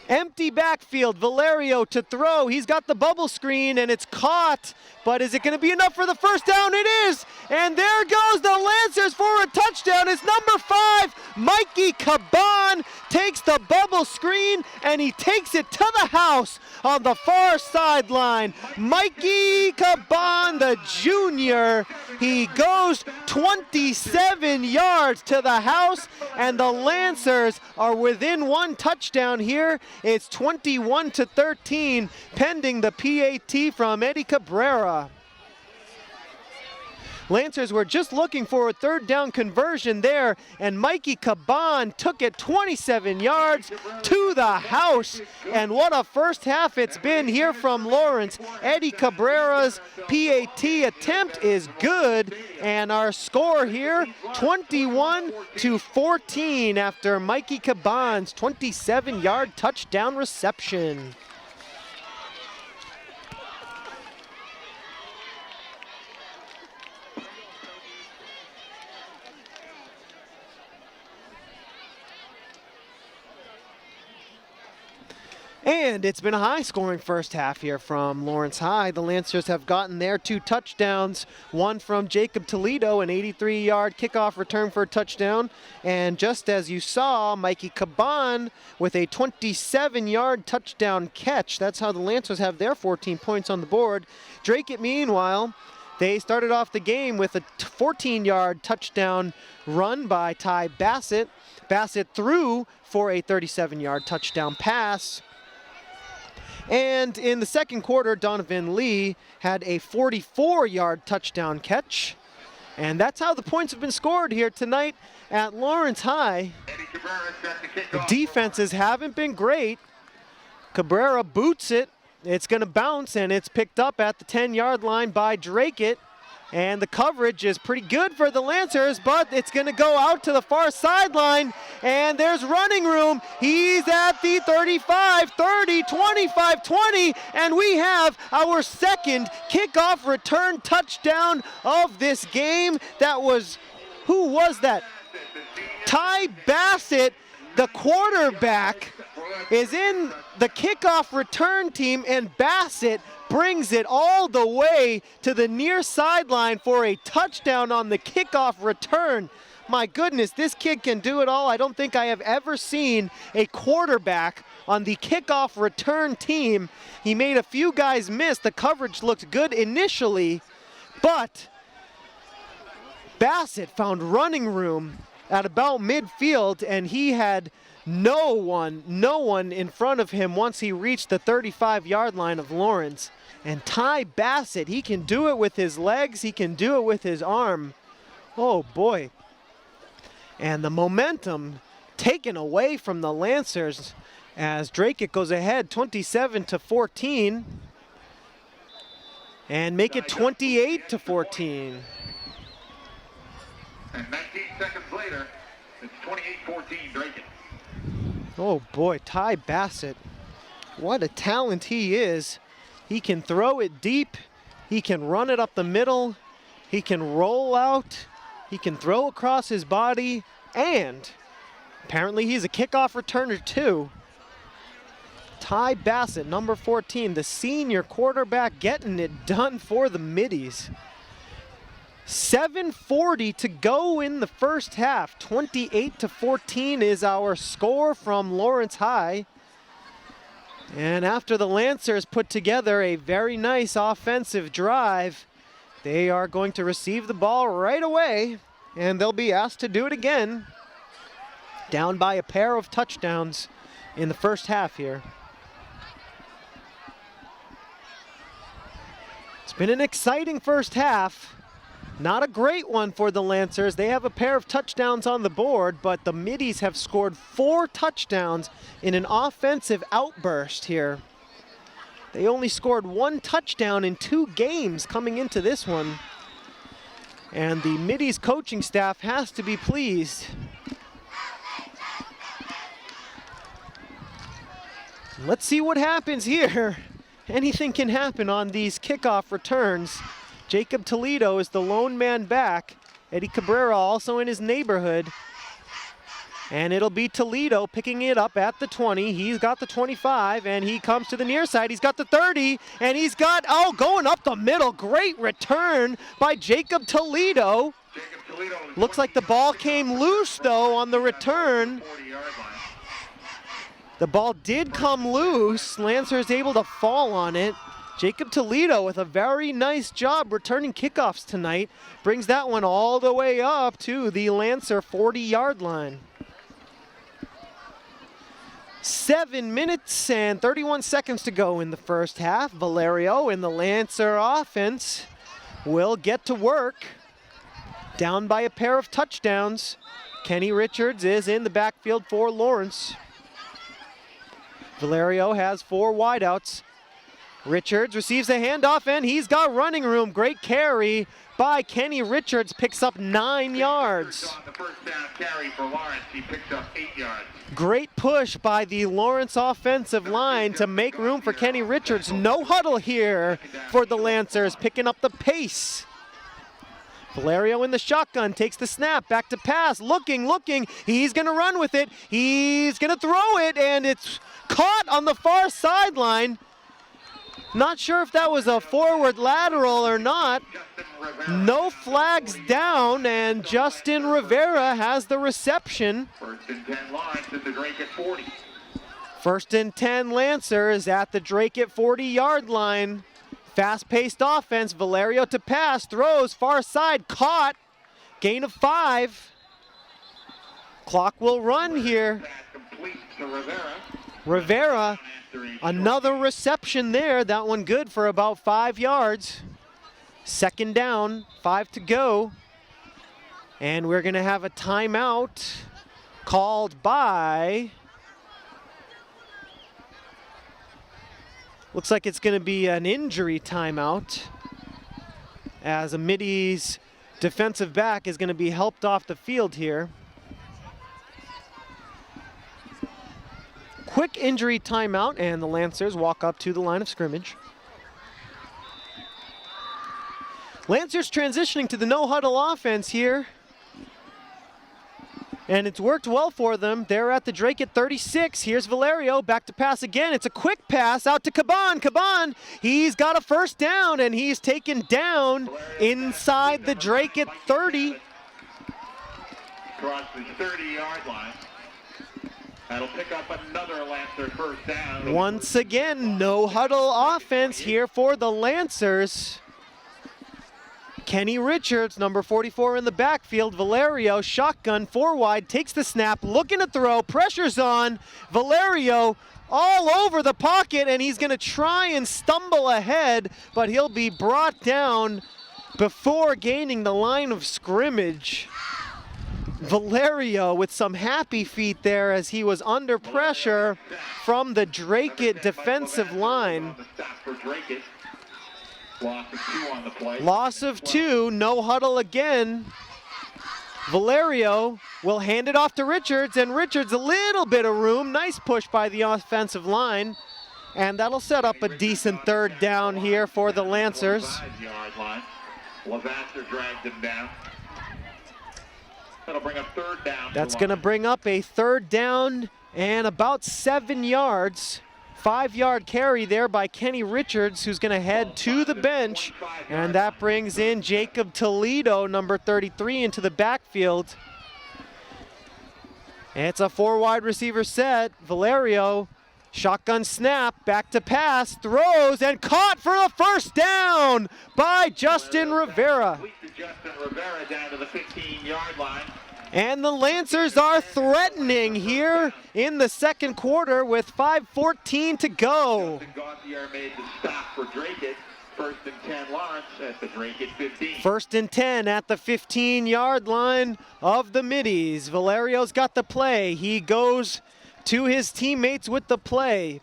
Empty backfield, Valerio to throw. He's got the bubble screen and it's caught, but is it going to be enough for the first down? It is, and there goes the Lancers for a touchdown. It's number 5, Mikey Caban takes the bubble screen and he takes it to the house on the far sideline. Mikey Caban, the junior, he goes 27 yards to the house, and the Lancers are within 1 touchdown here. It's 21-13, pending the PAT from Eddie Cabrera. Lancers were just looking for a 3rd down conversion there, and Mikey Caban took it 27 yards to the house. And what a first half it's been here from Lawrence. Eddie Cabrera's PAT attempt is good, and our score here, 21-14 after Mikey Caban's 27-yard touchdown reception. And it's been a high-scoring first half here from Lawrence High. The Lancers have gotten their 2 touchdowns, one from Jacob Toledo, an 83-yard kickoff return for a touchdown. And just as you saw, Mikey Caban with a 27-yard touchdown catch. That's how the Lancers have their 14 points on the board. Dracut, meanwhile, They started off the game with a 14-yard touchdown run by Ty Bassett. Bassett threw for a 37-yard touchdown pass. And in the second quarter, Donovan Lee had a 44-yard touchdown catch. And that's how the points have been scored here tonight at Lawrence High. The defenses haven't been great. Cabrera boots it. It's going to bounce, and it's picked up at the 10-yard line by Dracut. And the coverage is pretty good for the Lancers, but it's going to go out to the far sideline, and there's running room. He's at the 35, 30, 25, 20, and we have our second kickoff return touchdown of this game. That was, who was that? Ty Bassett, the quarterback, is in the kickoff return team, and Bassett brings it all the way to the near sideline for a touchdown on the kickoff return. My goodness, this kid can do it all. I don't think I have ever seen a quarterback on the kickoff return team. He made a few guys miss. The coverage looked good initially, but Bassett found running room at about midfield, and he had no one in front of him once he reached the 35-yard line of Lawrence. And Ty Bassett, he can do it with his legs, he can do it with his arm. Oh boy. And the momentum taken away from the Lancers as Dracut goes ahead 27-14 and make it 28-14. And 19 seconds later, it's 28-14 Dracut. Oh boy, Ty Bassett, what a talent he is. He can throw it deep, he can run it up the middle, he can roll out, he can throw across his body, and apparently he's a kickoff returner too. Ty Bassett, number 14, the senior quarterback, getting it done for the Middies. 7:40 to go in the first half. 28-14 is our score from Lawrence High. And after the Lancers put together a very nice offensive drive, they are going to receive the ball right away, and they'll be asked to do it again. Down by a pair of touchdowns in the first half here. It's been an exciting first half. Not a great one for the Lancers. They have a pair of touchdowns on the board, but the Middies have scored 4 touchdowns in an offensive outburst here. They only scored 1 touchdown in 2 games coming into this one. And the Middies coaching staff has to be pleased. Let's see what happens here. Anything can happen on these kickoff returns. Jacob Toledo is the lone man back. Eddie Cabrera also in his neighborhood. And it'll be Toledo picking it up at the 20. He's got the 25, and he comes to the near side. He's got the 30, and he's got, going up the middle. Great return by Jacob Toledo. Looks like the ball came loose, though, on the return. The ball did come loose. Lancer's able to fall on it. Jacob Toledo with a very nice job returning kickoffs tonight. Brings that one all the way up to the Lancer 40-yard line. 7 minutes and 31 seconds to go in the first half. Valerio in the Lancer offense will get to work. Down by a pair of touchdowns. Kenny Richards is in the backfield for Lawrence. Valerio has 4 wideouts. Richards receives a handoff, and he's got running room. Great carry by Kenny Richards, picks up 9 yards. On the first down carry for Lawrence, he picked up 8 yards. Great push by the Lawrence offensive line to make room for Kenny Richards. No huddle here for the Lancers, picking up the pace. Valerio in the shotgun, takes the snap, back to pass, looking, he's gonna run with it, he's gonna throw it, and it's caught on the far sideline. Not sure if that was a forward lateral or not. No flags down, and Justin Rivera has the reception. First and 10 Lawrence at the Dracut 40. First and 10 Lancers at the Dracut 40-yard line. Fast-paced offense. Valerio to pass, throws, far side, caught. Gain of 5. Clock will run here. Pass complete to Rivera. Rivera, After a another reception there. That one good for about 5 yards. Second down, 5 to go. And we're going to have a timeout called by, looks like it's going to be an injury timeout, as a Middy's defensive back is going to be helped off the field here. Quick injury timeout, and the Lancers walk up to the line of scrimmage. Lancers transitioning to the no-huddle offense here. And it's worked well for them. They're at the Dracut 36. Here's Valerio, back to pass again. It's a quick pass out to Caban. Caban, he's got a first down, and he's taken down inside the Dracut 30. Across the 30-yard line. That'll pick up another Lancer first down. Once again, no huddle offense here for the Lancers. Kenny Richards, number 44 in the backfield. Valerio, shotgun, 4 wide, takes the snap, looking to throw, pressure's on. Valerio all over the pocket, and he's going to try and stumble ahead, but he'll be brought down before gaining the line of scrimmage. Valerio with some happy feet there as he was under pressure from the Dracut defensive line. Loss of 2 on the play. Loss of 2, no huddle again. Valerio will hand it off to Richards, and Richards a little bit of room. Nice push by the offensive line. And that'll set up a decent third down here for the Lancers. 5-yard line. Lavasser dragged him down. That'll bring up third down. That's going to bring up a third down and about 7 yards. 5-yard carry there by Kenny Richards, who's going to head to the bench. And that brings in Jacob Toledo, number 33, into the backfield. And it's a 4 wide receiver set. Valerio, shotgun snap, back to pass, throws, and caught for a first down by Justin Rivera. Justin Rivera down to the 15-yard line. And the Lancers are threatening here in the second quarter with 5:14 to go. Justin Gauthier made the stop for Dracut. First and 10 Lawrence at the Dracut 15. First and 10 at the 15-yard line of the Middies. Valerio's got the play. He goes to his teammates with the play.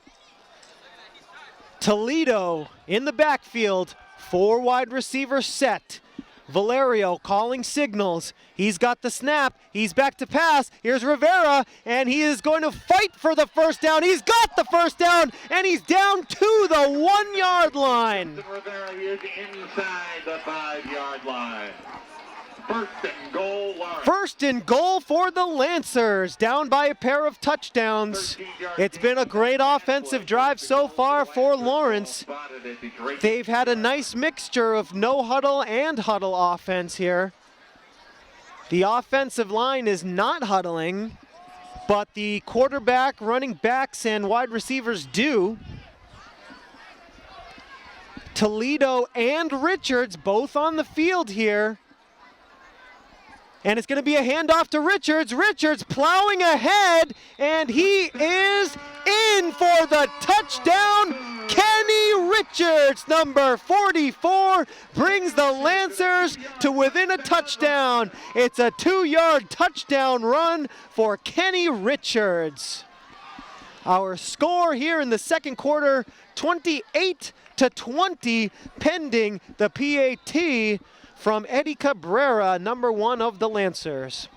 Toledo in the backfield, 4 wide receiver set. Valerio calling signals. He's got the snap. He's back to pass. Here's Rivera, and he is going to fight for the first down. He's got the first down, and he's down to the 1-yard line. Rivera is inside the 5-yard line. First and goal, Lawrence. First and goal for the Lancers, down by a pair of touchdowns. It's been a great offensive drive so far for Lawrence. They've had a nice mixture of no huddle and huddle offense here. The offensive line is not huddling, but the quarterback, running backs, and wide receivers do. Toledo and Richards both on the field here. And it's going to be a handoff to Richards. Richards plowing ahead, and he is in for the touchdown. Kenny Richards, number 44, brings the Lancers to within a touchdown. It's a 2-yard touchdown run for Kenny Richards. Our score here in the second quarter, 28-20, pending the PAT from Eddie Cabrera, number 1 of the Lancers.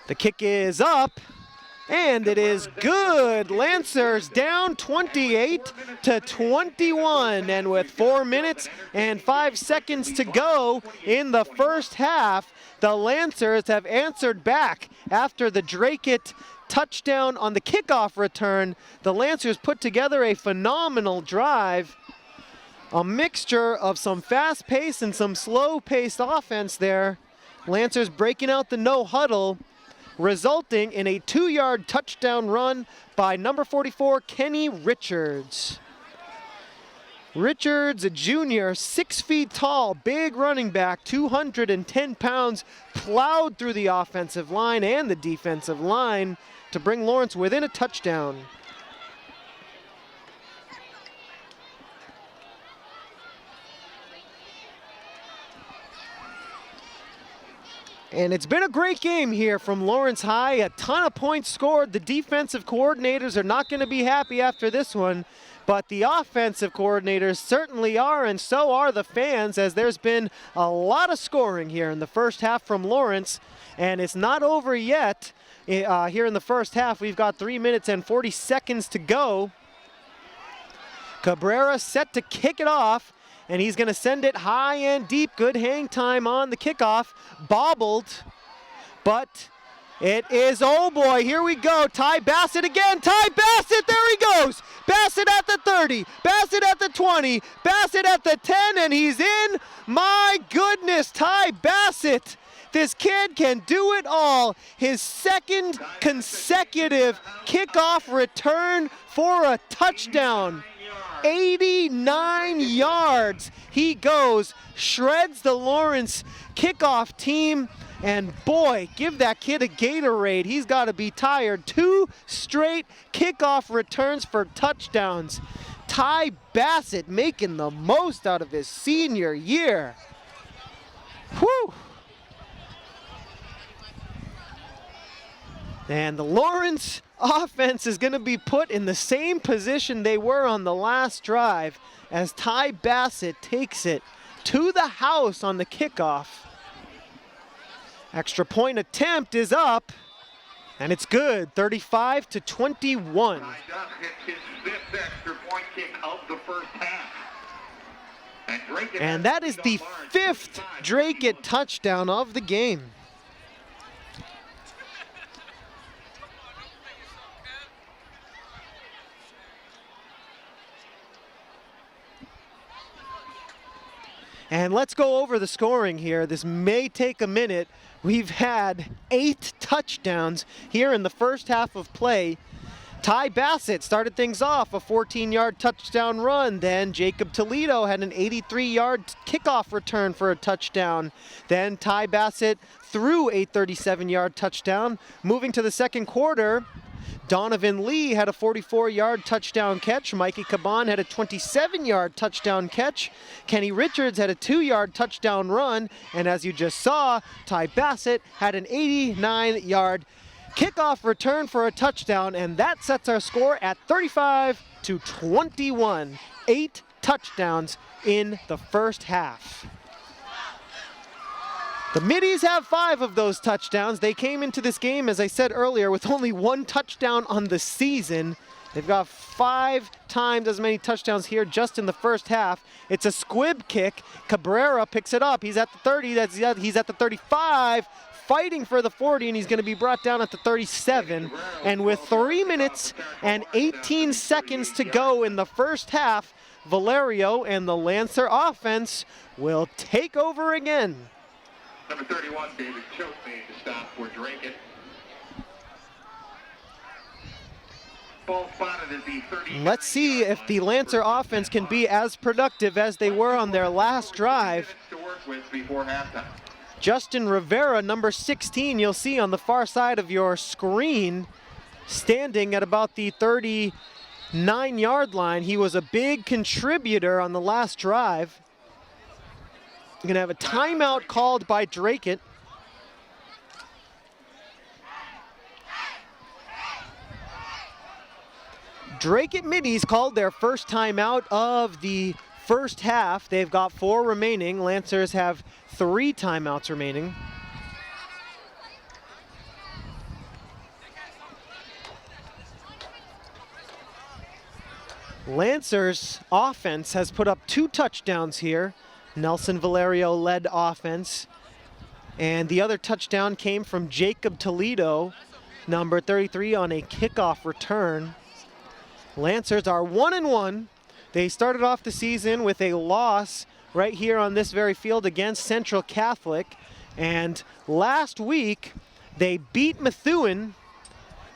The kick is up, and it is good. Lancers down 28-21, and with 4 minutes and 5 seconds to go in the first half, the Lancers have answered back after the Dracut touchdown on the kickoff return. The Lancers put together a phenomenal drive. A mixture of some fast-paced and some slow-paced offense there. Lancers breaking out the no huddle resulting in a 2-yard touchdown run by number 44, Kenny Richards. Richards, a junior, 6 feet tall, big running back, 210 pounds, plowed through the offensive line and the defensive line to bring Lawrence within a touchdown. And it's been a great game here from Lawrence High. A ton of points scored. The defensive coordinators are not going to be happy after this one, but the offensive coordinators certainly are, and so are the fans, as there's been a lot of scoring here in the first half from Lawrence, and it's not over yet. Here in the first half, we've got 3 minutes and 40 seconds to go. Cabrera set to kick it off, and he's going to send it high and deep. Good hang time on the kickoff. Bobbled, but it is, oh boy, here we go. Ty Bassett again. Ty Bassett, there he goes. Bassett at the 30, Bassett at the 20, Bassett at the 10, and he's in. My goodness, Ty Bassett. This kid can do it all. His second consecutive kickoff return for a touchdown. 89 yards. He goes, shreds the Lawrence kickoff team, and boy, give that kid a Gatorade. He's got to be tired. 2 straight kickoff returns for touchdowns. Ty Bassett making the most out of his senior year. Whew. And the Lawrence offense is going to be put in the same position they were on the last drive as Ty Bassett takes it to the house on the kickoff. Extra point attempt is up, and it's good, 35-21. Ty Duff hits his 5th extra point kick of the first half. And that is the 5th Dracut touchdown of the game. And let's go over the scoring here. This may take a minute. We've had 8 touchdowns here in the first half of play. Ty Bassett started things off, a 14-yard touchdown run. Then Jacob Toledo had an 83-yard kickoff return for a touchdown. Then Ty Bassett threw a 37-yard touchdown. Moving to the second quarter, Donovan Lee had a 44-yard touchdown catch. Mikey Caban had a 27-yard touchdown catch. Kenny Richards had a 2-yard touchdown run. And as you just saw, Ty Bassett had an 89-yard kickoff return for a touchdown. And that sets our score at 35-21. 8 touchdowns in the first half. The Middies have 5 of those touchdowns. They came into this game, as I said earlier, with only 1 touchdown on the season. They've got 5 times as many touchdowns here just in the first half. It's a squib kick. Cabrera picks it up. He's at the 30. He's at the 35, fighting for the 40, and he's going to be brought down at the 37. And with 3 minutes and 18 seconds to go in the first half, Valerio and the Lancer offense will take over again. Number 31, David Choate made the stop for Dracut. Ball spotted at the 30. Let's see if the Lancer offense can be as productive as they were on their last drive. To work with before halftime. Justin Rivera, number 16, you'll see on the far side of your screen, standing at about the 39-yard line. He was a big contributor on the last drive. We're going to have a timeout called by Dracut. Dracut Middies called their first timeout of the first half. They've got 4 remaining. Lancers have 3 timeouts remaining. Lancers offense has put up 2 touchdowns here. Nelson Valerio led offense. And the other touchdown came from Jacob Toledo, number 33, on a kickoff return. Lancers are 1-1. They started off the season with a loss right here on this very field against Central Catholic. And last week, They beat Methuen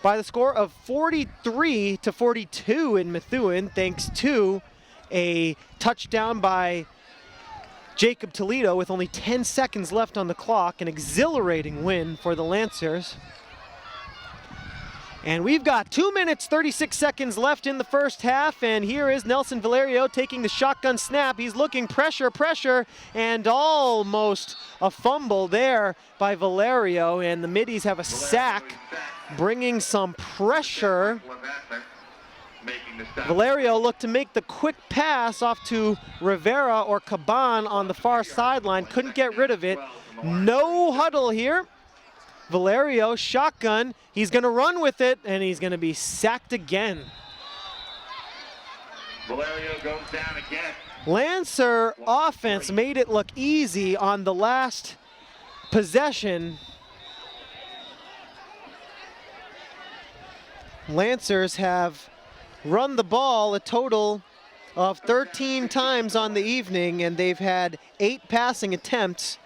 by the score of 43-42 in Methuen, thanks to a touchdown by Jacob Toledo with only 10 seconds left on the clock. An exhilarating win for the Lancers. And we've got 2 minutes, 36 seconds left in the first half, and here is Nelson Valerio taking the shotgun snap. He's looking pressure, and almost a fumble there by Valerio, and the Middies have a sack, bringing some pressure. Valerio looked to make the quick pass off to Rivera or Caban on the far sideline, couldn't get rid of it. No huddle here. Valerio, shotgun, he's gonna run with it, and he's gonna be sacked again. Valerio goes down again. Lancer offense made it look easy on the last possession. Lancers have run the ball a total of 13 times on the evening, and they've had 8 passing attempts.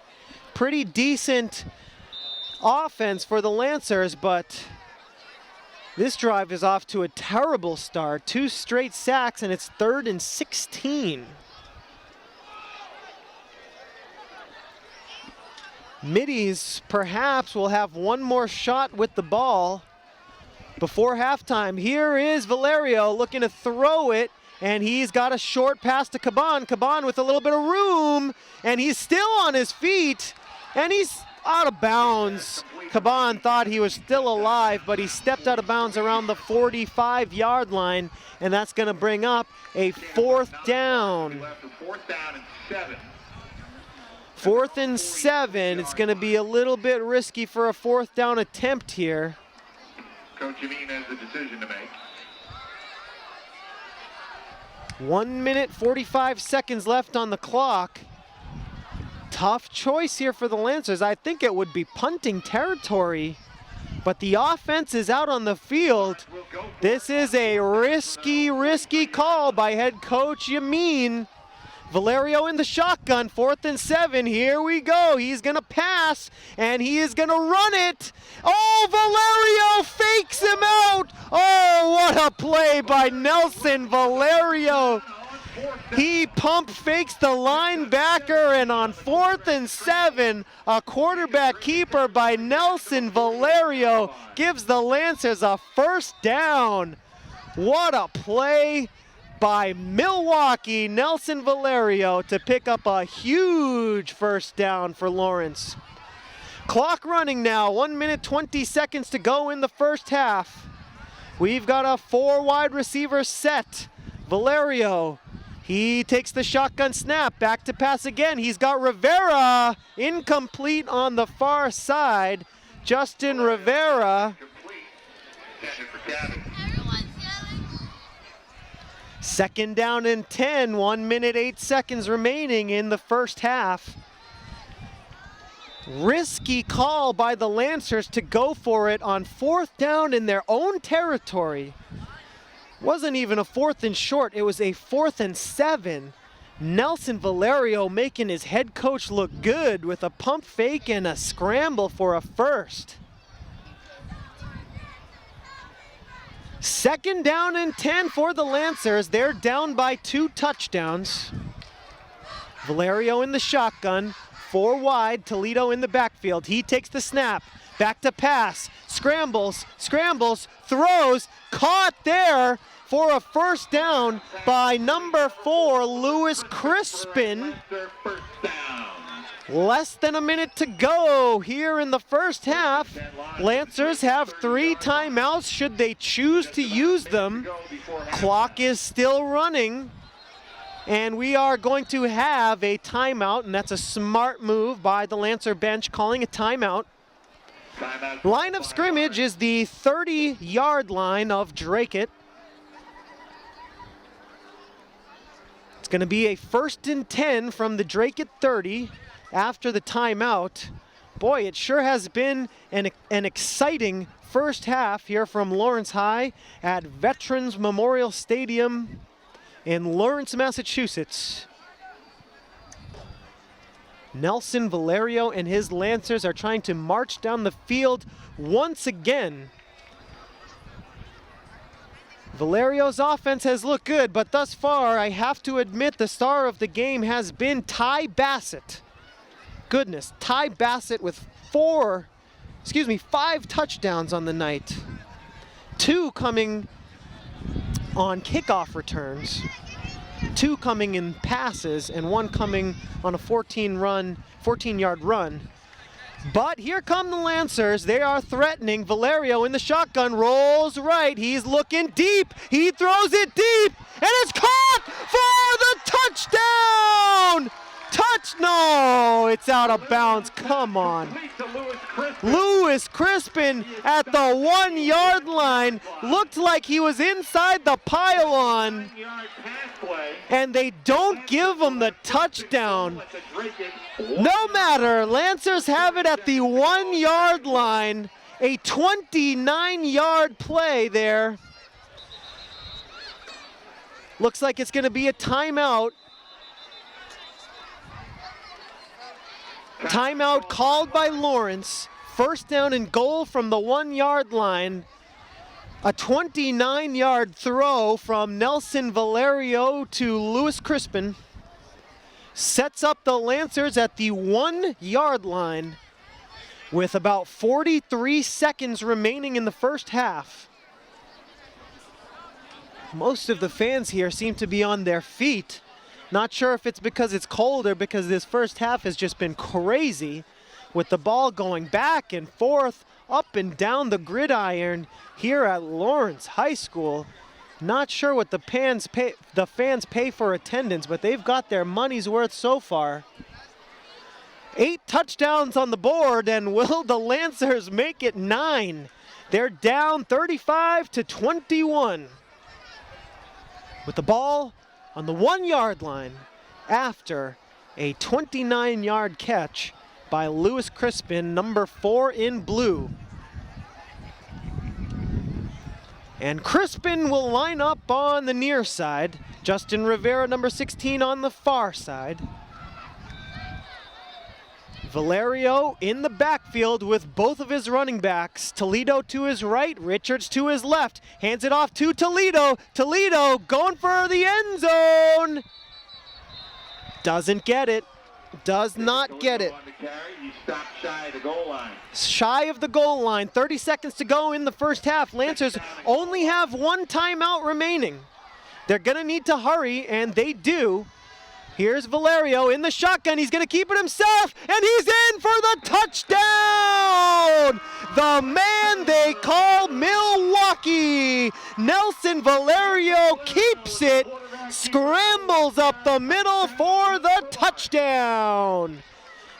Pretty decent offense for the Lancers, but this drive is off to a terrible start. 2 straight sacks, and it's 3rd and 16. Middies perhaps will have one more shot with the ball before halftime. Here is Valerio looking to throw it, and he's got a short pass to Caban. Caban with a little bit of room, and he's still on his feet, and he's out of bounds. Caban thought he was still alive, but he stepped out of bounds around the 45-yard line, and that's going to bring up a 4th down. 4th and 7. It's going to be a little bit risky for a 4th down attempt here. Coach Amin has the decision to make. 1 minute, 45 seconds left on the clock. Tough choice here for the Lancers. I think it would be punting territory, but the offense is out on the field. This is a risky call by head coach Yamin. Valerio in the shotgun, 4th and 7. Here we go. He's gonna pass, and he is gonna run it. Oh, Valerio fakes him out. Oh, what a play by Nelson Valerio. He pump fakes the linebacker, and on 4th and 7, a quarterback keeper by Nelson Valerio gives the Lancers a 1st down. What a play by Milwaukee, Nelson Valerio, to pick up a huge 1st down for Lawrence. Clock running now, 1 minute, 20 seconds to go in the first half. We've got a 4 wide receiver set. Valerio, he takes the shotgun snap, back to pass again. He's got Rivera, incomplete on the far side. Justin Rivera. 2nd down and 10, 1 minute, 8 seconds remaining in the first half. Risky call by the Lancers to go for it on 4th down in their own territory. Wasn't even a 4th and short, it was a 4th and 7. Nelson Valerio making his head coach look good with a pump fake and a scramble for a 1st. 2nd down and 10 for the Lancers. They're down by 2 touchdowns. Valerio in the shotgun, 4 wide, Toledo in the backfield. He takes the snap, back to pass, scrambles, throws, caught there for a 1st down by number 4, Lewis Crispin. Less than a minute to go here in the first half. Lancers have 3 timeouts should they choose to use them. Clock is still running, and we are going to have a timeout, and that's a smart move by the Lancer bench, calling a timeout. Line of scrimmage is the 30-yard line of Dracut. It's going to be a 1st and 10 from the Dracut 30 after the timeout. Boy, it sure has been an exciting first half here from Lawrence High at Veterans Memorial Stadium in Lawrence, Massachusetts. Nelson Valerio and his Lancers are trying to march down the field once again. Valerio's offense has looked good, but thus far, I have to admit, the star of the game has been Ty Bassett. Goodness, Ty Bassett with 5 touchdowns on the night. 2 coming on kickoff returns, 2 coming in passes, and 1 coming on a 14-yard run. But here come the Lancers. They are threatening. Valerio in the shotgun, rolls right. He's looking deep. He throws it deep, and it's caught for the touchdown! No, it's out of bounds. Come on. Lewis Crispin at the 1-yard line. Looked like he was inside the pylon, and they don't give him the touchdown. No matter, Lancers have it at the 1-yard line. A 29-yard play there. Looks like it's going to be a timeout. Timeout called by Lawrence. First down and goal from the 1-yard line. A 29-yard throw from Nelson Valerio to Lewis Crispin sets up the Lancers at the 1-yard line with about 43 seconds remaining in the first half. Most of the fans here seem to be on their feet. Not sure if it's because it's cold or because this first half has just been crazy, with the ball going back and forth, up and down the gridiron here at Lawrence High School. Not sure what the fans pay for attendance, but they've got their money's worth so far. 8 touchdowns on the board, and will the Lancers make it 9? They're down 35-21. With the ball on the 1-yard line after a 29-yard catch by Lewis Crispin, number 4 in blue. And Crispin will line up on the near side. Justin Rivera, number 16, on the far side. Valerio in the backfield with both of his running backs. Toledo to his right, Richards to his left. Hands it off to Toledo. Toledo going for the end zone. Doesn't get it. Does not get it. Shy of the goal line. 30 seconds to go in the first half. Lancers only have 1 timeout remaining. They're going to need to hurry, and they do. Here's Valerio in the shotgun. He's going to keep it himself, and he's in for the touchdown! The man they call Milwaukee. Nelson Valerio keeps it, scrambles up the middle for the touchdown.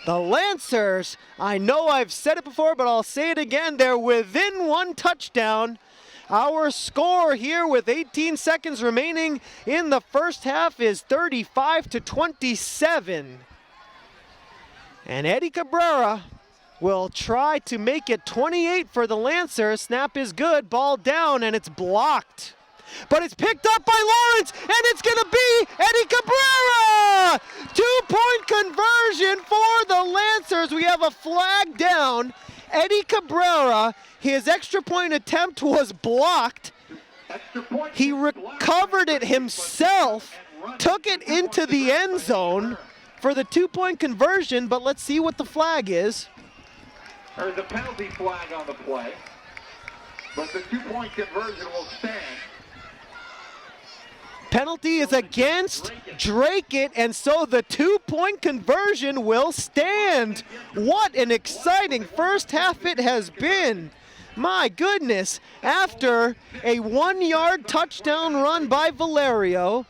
The Lancers, I know I've said it before, but I'll say it again, they're within 1 touchdown. Our score here with 18 seconds remaining in the first half is 35-27. And Eddie Cabrera will try to make it 28 for the Lancers. Snap is good, ball down, and it's blocked. But it's picked up by Lawrence, and it's going to be Eddie Cabrera! 2-point conversion for the Lancers. We have a flag down. Eddie Cabrera, his extra point attempt was blocked. He recovered it himself, took it into the end zone for the 2-point conversion, but let's see what the flag is. There's a penalty flag on the play, but the 2-point conversion will stand. Penalty is against Dracut, and so the 2-point conversion will stand. What an exciting first half it has been. My goodness, after a 1-yard touchdown run by Valerio,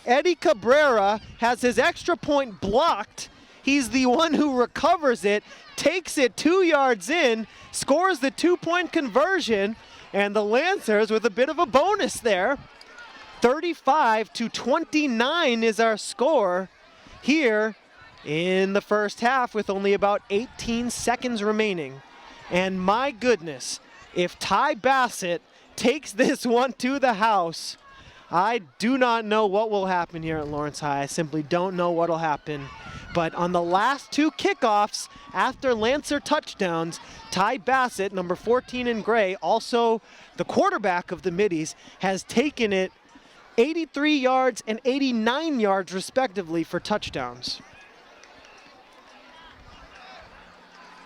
Eddie Cabrera has his extra point blocked. He's the one who recovers it, takes it 2 yards in, scores the 2-point conversion, and the Lancers with a bit of a bonus there. 35-29 is our score here in the first half with only about 18 seconds remaining. And my goodness, if Ty Bassett takes this one to the house, I do not know what will happen here at Lawrence High. I simply don't know what will happen. But on the last two kickoffs after Lancer touchdowns, Ty Bassett, number 14 in gray, also the quarterback of the Middies, has taken it 83 yards and 89 yards respectively for touchdowns.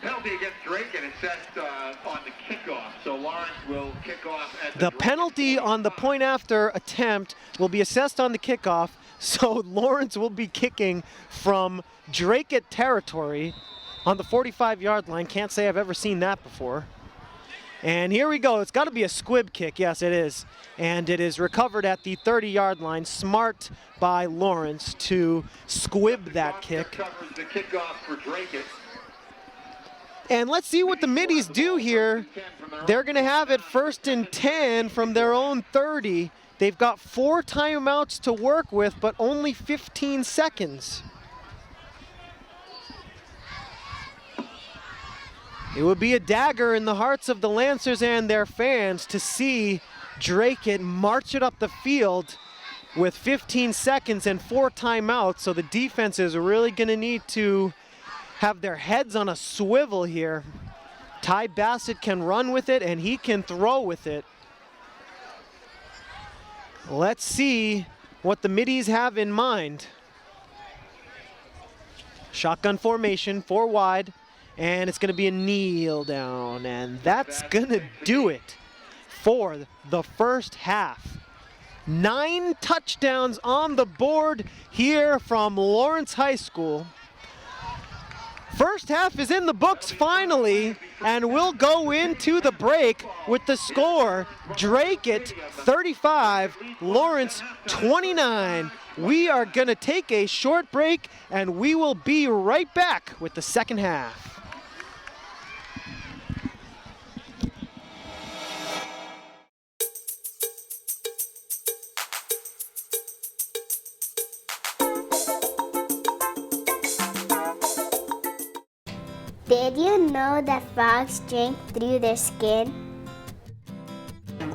Penalty against Dracut and it's set on the kickoff. So Lawrence will kick off at The penalty on the point after attempt will be assessed on the kickoff, so Lawrence will be kicking from Dracut territory on the 45-yard line. Can't say I've ever seen that before. And here we go. It's got to be a squib kick. Yes, it is. And it is recovered at the 30-yard line. Smart by Lawrence to squib that kick. Covers the kickoff for Dracut. And let's see what the Middies do here. They're going to have it 1st and 10 from their own 30. They've got 4 timeouts to work with, but only 15 seconds. It would be a dagger in the hearts of the Lancers and their fans to see Dracut march it up the field with 15 seconds and 4 timeouts. So the defense is really going to need to have their heads on a swivel here. Ty Bassett can run with it and he can throw with it. Let's see what the Middies have in mind. Shotgun formation, 4 wide. And it's going to be a kneel down, and that's going to do it for the first half. 9 touchdowns on the board here from Lawrence High School. First half is in the books finally, and we'll go into the break with the score. Dracut 35, Lawrence 29. We are going to take a short break, and we will be right back with the second half. Did you know that frogs drink through their skin?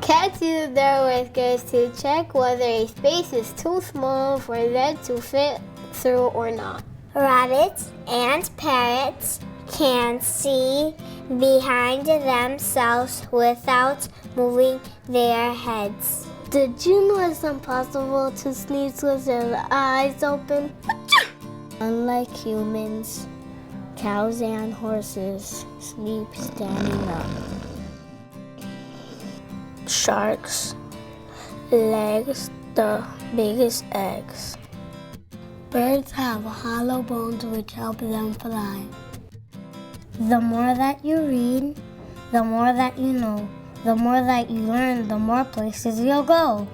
Cats use their whiskers to check whether a space is too small for them to fit through or not. Rabbits and parrots can see behind themselves without moving their heads. Did you know it's impossible to sneeze with your eyes open? Unlike humans, cows and horses sleep standing up. Sharks legs the biggest eggs. Birds have hollow bones which help them fly. The more that you read, the more that you know. The more that you learn, the more places you'll go.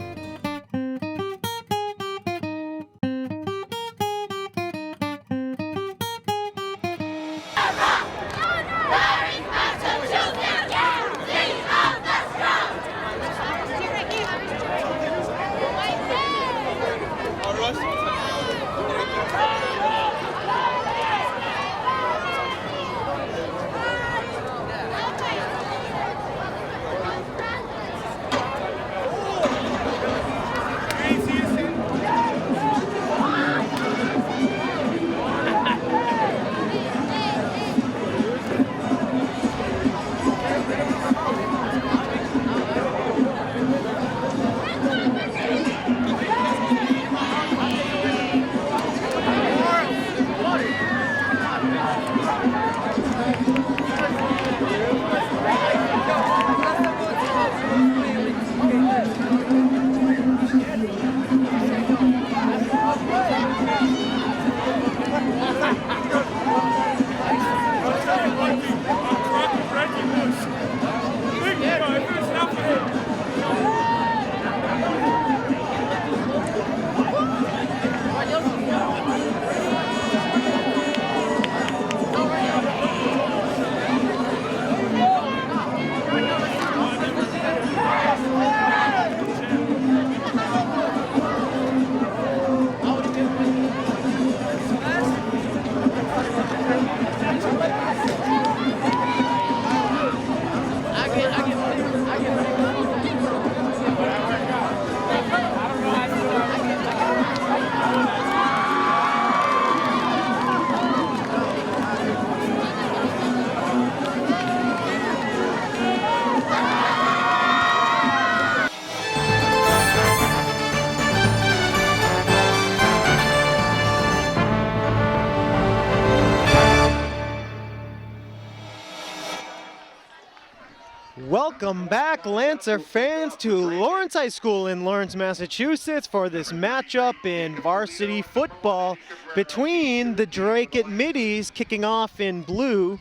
Welcome back, Lancer fans, to Lawrence High School in Lawrence, Massachusetts for this matchup in varsity football between the Dracut Middies kicking off in gray,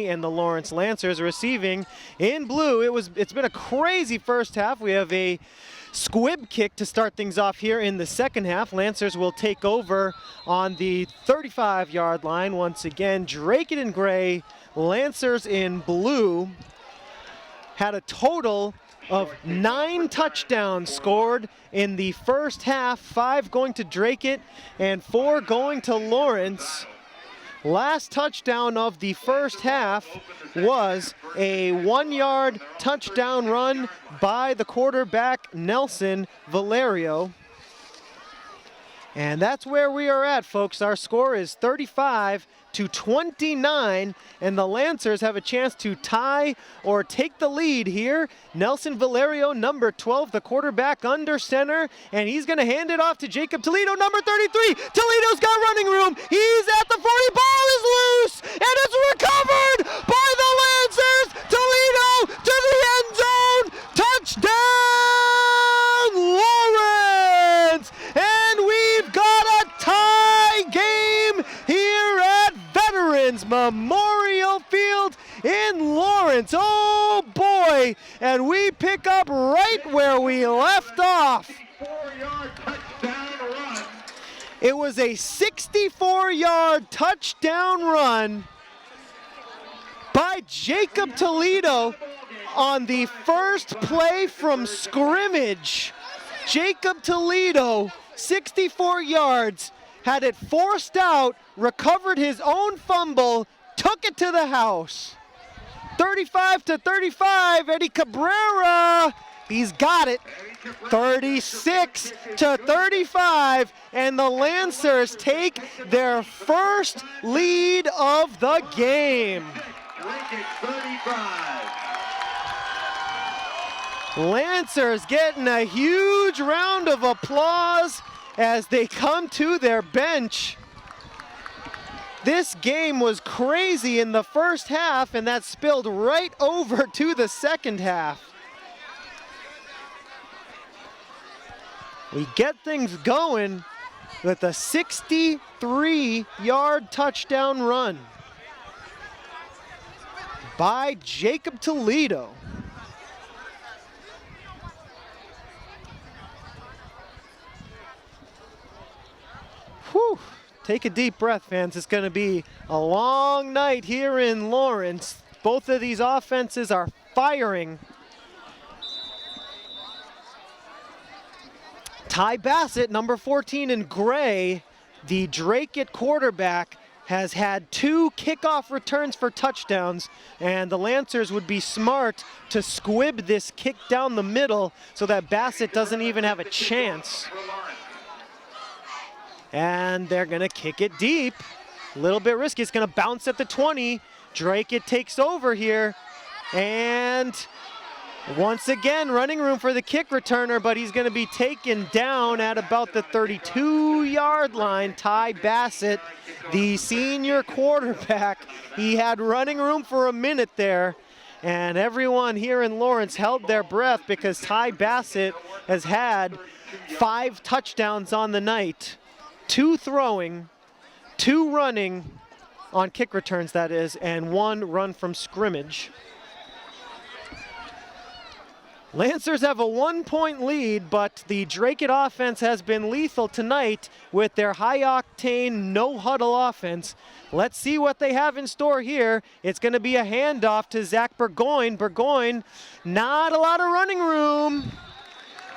and the Lawrence Lancers receiving in blue. It's been a crazy first half. We have a squib kick to start things off here in the second half. Lancers will take over on the 35-yard line once again. Dracut in gray, Lancers in blue. Had a total of 9 touchdowns scored in the first half, 5 going to Dracut and 4 going to Lawrence. Last touchdown of the first half was a 1-yard touchdown run by the quarterback, Nelson Valerio. And that's where we are at, folks. Our score is 35-29, and the Lancers have a chance to tie or take the lead here. Nelson Valerio, number 12, the quarterback under center, and he's going to hand it off to Jacob Toledo, number 33. Toledo's got running room. He's at the 40. Ball is loose, and it's recovered by the Lancers. Toledo to the end zone. Touchdown, Lawrence! And we've got a tie game here at Veterans Memorial Field in Lawrence. Oh boy, and we pick up right where we left off. 4-yard touchdown run. It was a 64-yard touchdown run by Jacob Toledo on the first play from scrimmage. Jacob Toledo, 64 yards, had it forced out, recovered his own fumble, took it to the house. 35-35, Eddie Cabrera, he's got it. 36-35, and the Lancers take their first lead of the game. Dracut 35. Lancers getting a huge round of applause as they come to their bench. This game was crazy in the first half, and that spilled right over to the second half. We get things going with a 63-yard touchdown run by Jacob Toledo. Whew. Take a deep breath, fans. It's going to be a long night here in Lawrence. Both of these offenses are firing. Ty Bassett, number 14 in gray, the Dracut quarterback, has had 2 kickoff returns for touchdowns, and the Lancers would be smart to squib this kick down the middle so that Bassett doesn't even have a chance. And they're gonna kick it deep. A little bit risky. It's gonna bounce at the 20. Dracut takes over here. And once again, running room for the kick returner, but he's gonna be taken down at about the 32-yard line. Ty Bassett, the senior quarterback, he had running room for a minute there. And everyone here in Lawrence held their breath because Ty Bassett has had 5 touchdowns on the night. 2 throwing, 2 running on kick returns, that is, and 1 run from scrimmage. Lancers have a 1-point lead, but the Dracut offense has been lethal tonight with their high-octane, no-huddle offense. Let's see what they have in store here. It's going to be a handoff to Zach Burgoyne. Burgoyne, not a lot of running room.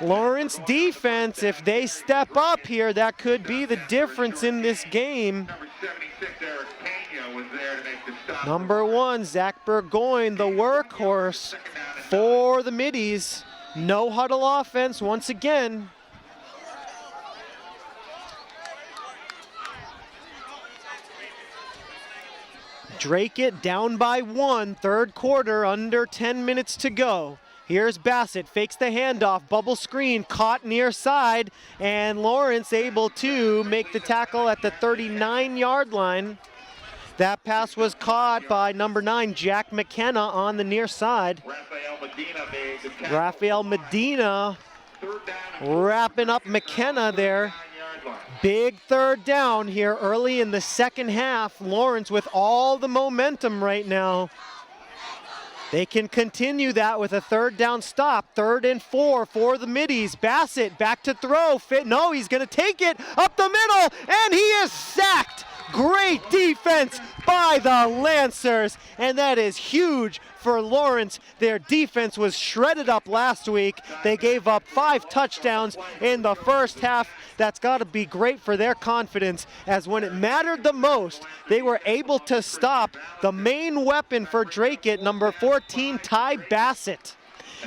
Lawrence defense, if they step up here, that could be the difference in this game. Number 76, Eric Pena, was there to make the stop. Number 1, Zach Burgoyne, the workhorse for the Middies. No huddle offense once again. Dracut down by 1, third quarter, under 10 minutes to go. Here's Bassett, fakes the handoff, bubble screen, caught near side, and Lawrence able to make the tackle at the 39-yard line. That pass was caught by number 9, Jack McKenna on the near side. Rafael Medina made the tackle. Rafael Medina Third down. wrapping up McKenna there. 9-yard line. Big third down here early in the second half. Lawrence with all the momentum right now. They can continue that with a third down stop. 3rd and 4 for the middies. Bassett back to throw. No, he's going to take it up the middle, and he is sacked. Great defense by the Lancers, and that is huge for Lawrence. Their defense was shredded up last week. They gave up 5 touchdowns in the first half. That's got to be great for their confidence, as when it mattered the most, they were able to stop the main weapon for Dracut, number 14, Ty Bassett.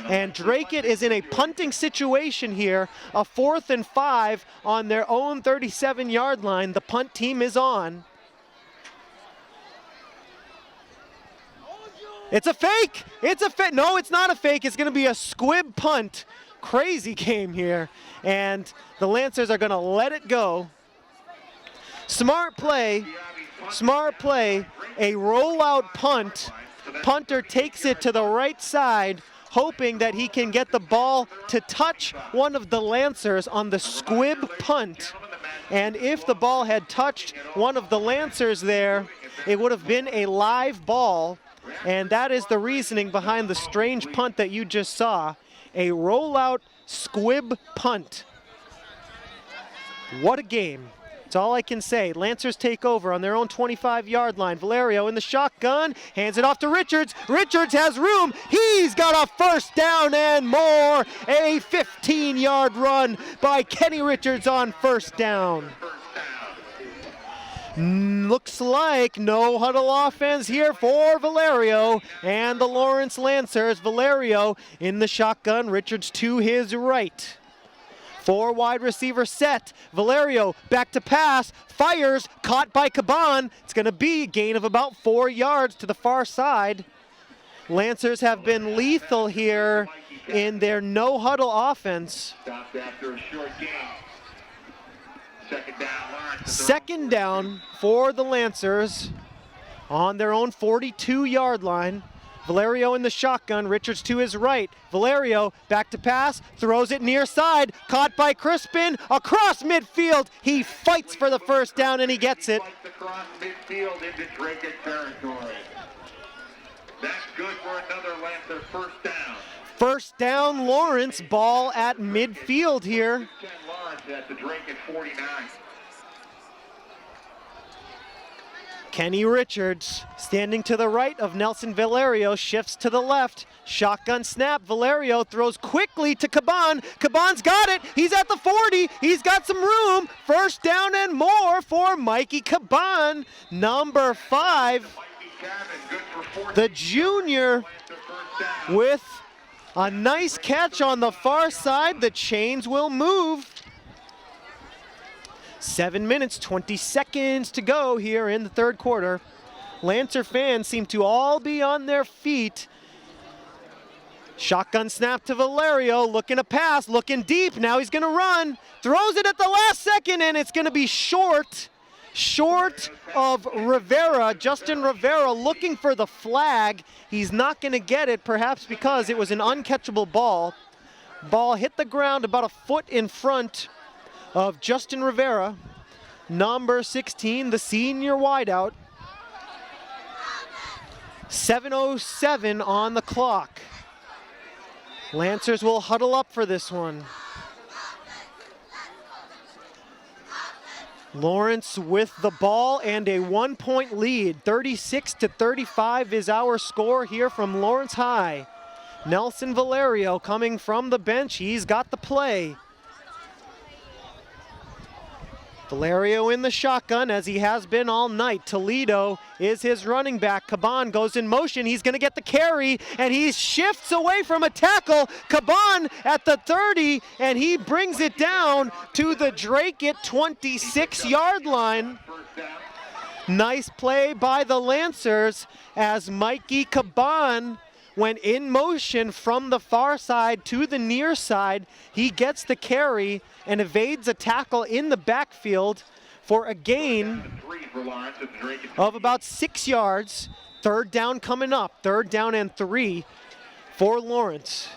And Dracut is in a punting situation here, a 4th and 5 on their own 37-yard line. The punt team is on. It's a fake. It's a fake. No, it's not a fake. It's going to be a squib punt. Crazy game here. And the Lancers are going to let it go. Smart play. Smart play. A rollout punt. Punter takes it to the right side, hoping that he can get the ball to touch one of the Lancers on the squib punt. And if the ball had touched one of the Lancers there, it would have been a live ball. And that is the reasoning behind the strange punt that you just saw. A rollout squib punt. What a game. That's all I can say. Lancers take over on their own 25-yard line. Valerio in the shotgun, hands it off to Richards. Richards has room. He's got a first down and more. A 15-yard run by Kenny Richards on first down. Looks like no huddle offense here for Valerio and the Lawrence Lancers. Valerio in the shotgun, Richards to his right. 4 wide receiver set. Valerio back to pass, fires, caught by Caban. It's going to be a gain of about 4 yards to the far side. Lancers have been lethal here in their no huddle offense. Stopped after a short game. Second down, Lawrence. Second down for the Lancers on their own 42-yard line. Valerio in the shotgun, Richards to his right. Valerio back to pass, throws it near side, caught by Crispin, across midfield. He fights for the first down and he gets it. Fights across midfield into Dracut territory. That's good for another Lancer first down. First down, Lawrence, ball at midfield here. 10 Lawrence at the Dracut 49. Kenny Richards standing to the right of Nelson Valerio, shifts to the left. Shotgun snap, Valerio throws quickly to Caban. Caban's got it, he's at the 40, he's got some room. First down and more for Mikey Caban, number 5. The junior with a nice catch on the far side. The chains will move. 7 minutes, 20 seconds to go here in the third quarter. Lancer fans seem to all be on their feet. Shotgun snap to Valerio, looking to pass, looking deep. Now he's going to run. Throws it at the last second, and it's going to be short. Short of Rivera. Justin Rivera looking for the flag. He's not going to get it, perhaps because it was an uncatchable ball. Ball hit the ground about a foot in front of Justin Rivera, number 16, the senior wideout. 7:07 on the clock. Lancers will huddle up for this one. Lawrence with the ball and a 1-point lead. 36-35 is our score here from Lawrence High. Nelson Valerio coming from the bench. He's got the play. Valerio in the shotgun, as he has been all night. Toledo is his running back. Caban goes in motion. He's going to get the carry, and he shifts away from a tackle. Caban at the 30, and he brings it down to the Dracut 26-yard line. Nice play by the Lancers as Mikey Caban went in motion from the far side to the near side. He gets the carry and evades a tackle in the backfield for a gain Three for Lawrence at the Dracut. of about 6 yards. Third down coming up. 3rd down and 3 for Lawrence.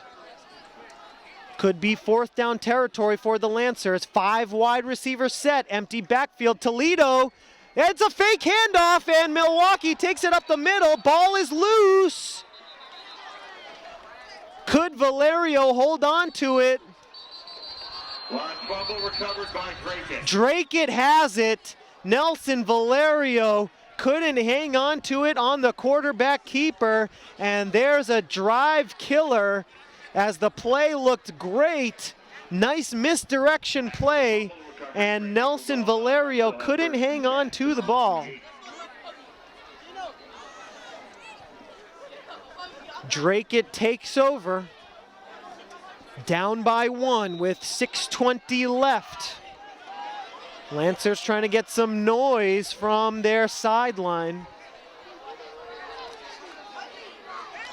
Could be 4th down territory for the Lancers. 5 wide receiver set. Empty backfield. Toledo. It's a fake handoff, and Milwaukee takes it up the middle. Ball is loose. Could Valerio hold on to it? Lawrence fumble recovered by Dracut. Dracut has it. Nelson Valerio couldn't hang on to it on the quarterback keeper, and there's a drive killer as the play looked great. Nice misdirection play, and Nelson Valerio couldn't hang on to the ball. Dracut takes over, down by 1 with 6:20 left. Lancers trying to get some noise from their sideline.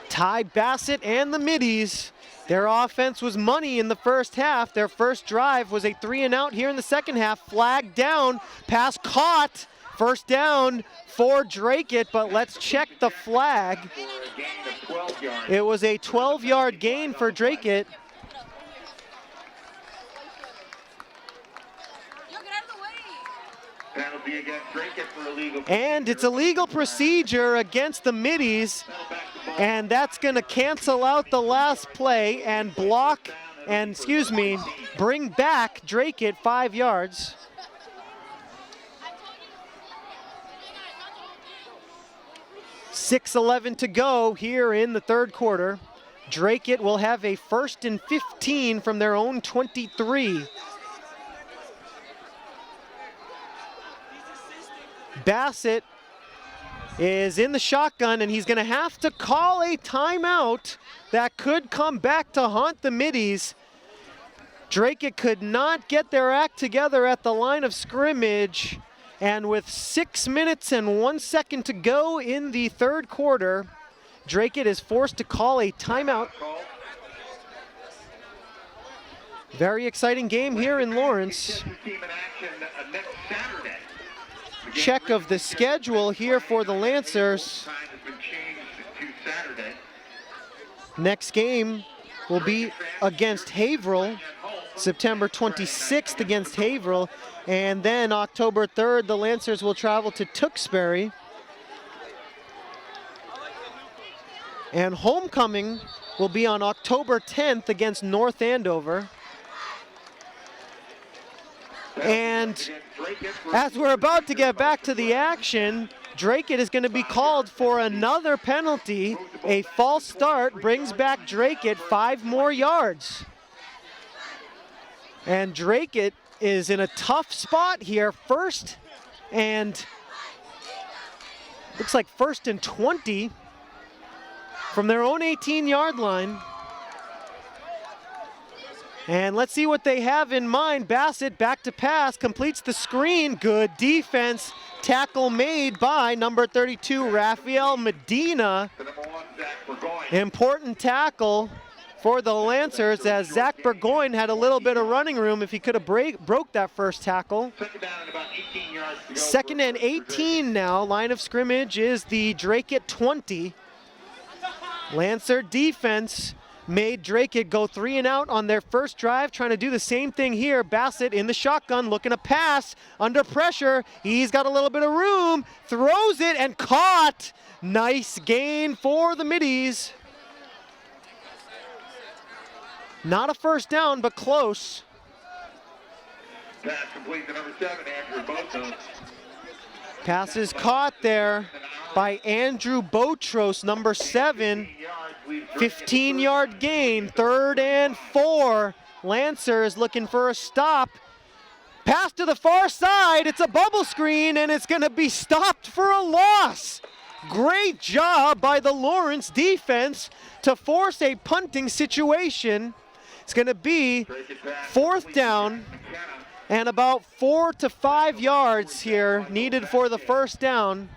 Ty Bassett and the Middies, their offense was money in the first half. Their first drive was a 3-and-out here in the second half. Flag down, pass caught. First down for Dracut, but let's check the flag. It was a 12-yard gain for Dracut. Penalty against Dracut for illegal. And it's a legal procedure against the Middies, and that's going to cancel out the last play and block, and bring back Dracut 5 yards. .6:11 to go here in the third quarter. Dracut will have a 1st and 15 from their own 23. Bassett is in the shotgun, and he's going to have to call a timeout that could come back to haunt the Middies. Dracut could not get their act together at the line of scrimmage, and with 6 minutes and 1 second to go in the third quarter, Dracut is forced to call a timeout. Very exciting game here in Lawrence. Check of the schedule here for the Lancers. Next game will be against Haverhill, September 26th against Haverhill, and then October 3rd the Lancers will travel to Tewksbury. And homecoming will be on October 10th against North Andover. And as we're about to get back to the action, Dracut is going to be called for another penalty. A false start brings back Dracut 5 more yards. And Dracut is in a tough spot here. Looks like 1st and 20 from their own 18-yard line. And let's see what they have in mind. Bassett back to pass, completes the screen. Good defense. Tackle made by number 32, Rafael Medina. Important tackle for the Lancers as Zach Burgoyne had a little bit of running room if he could have broke that first tackle. Second and 18 now. Line of scrimmage is the Dracut 20. Lancer defense made Dracut go 3-and-out on their first drive, trying to do the same thing here. Bassett in the shotgun, looking to pass, under pressure. He's got a little bit of room, throws it and caught. Nice gain for the Middies. Not a first down, but close. Pass complete to number 7, Andrew Botros. Pass is caught there by Andrew Botros, number 7. 15-yard gain, 3rd and 4. Lancers looking for a stop. Pass to the far side, it's a bubble screen, and it's going to be stopped for a loss. Great job by the Lawrence defense to force a punting situation. It's going to be 4th down and about 4 to 5 yards here needed for the first down.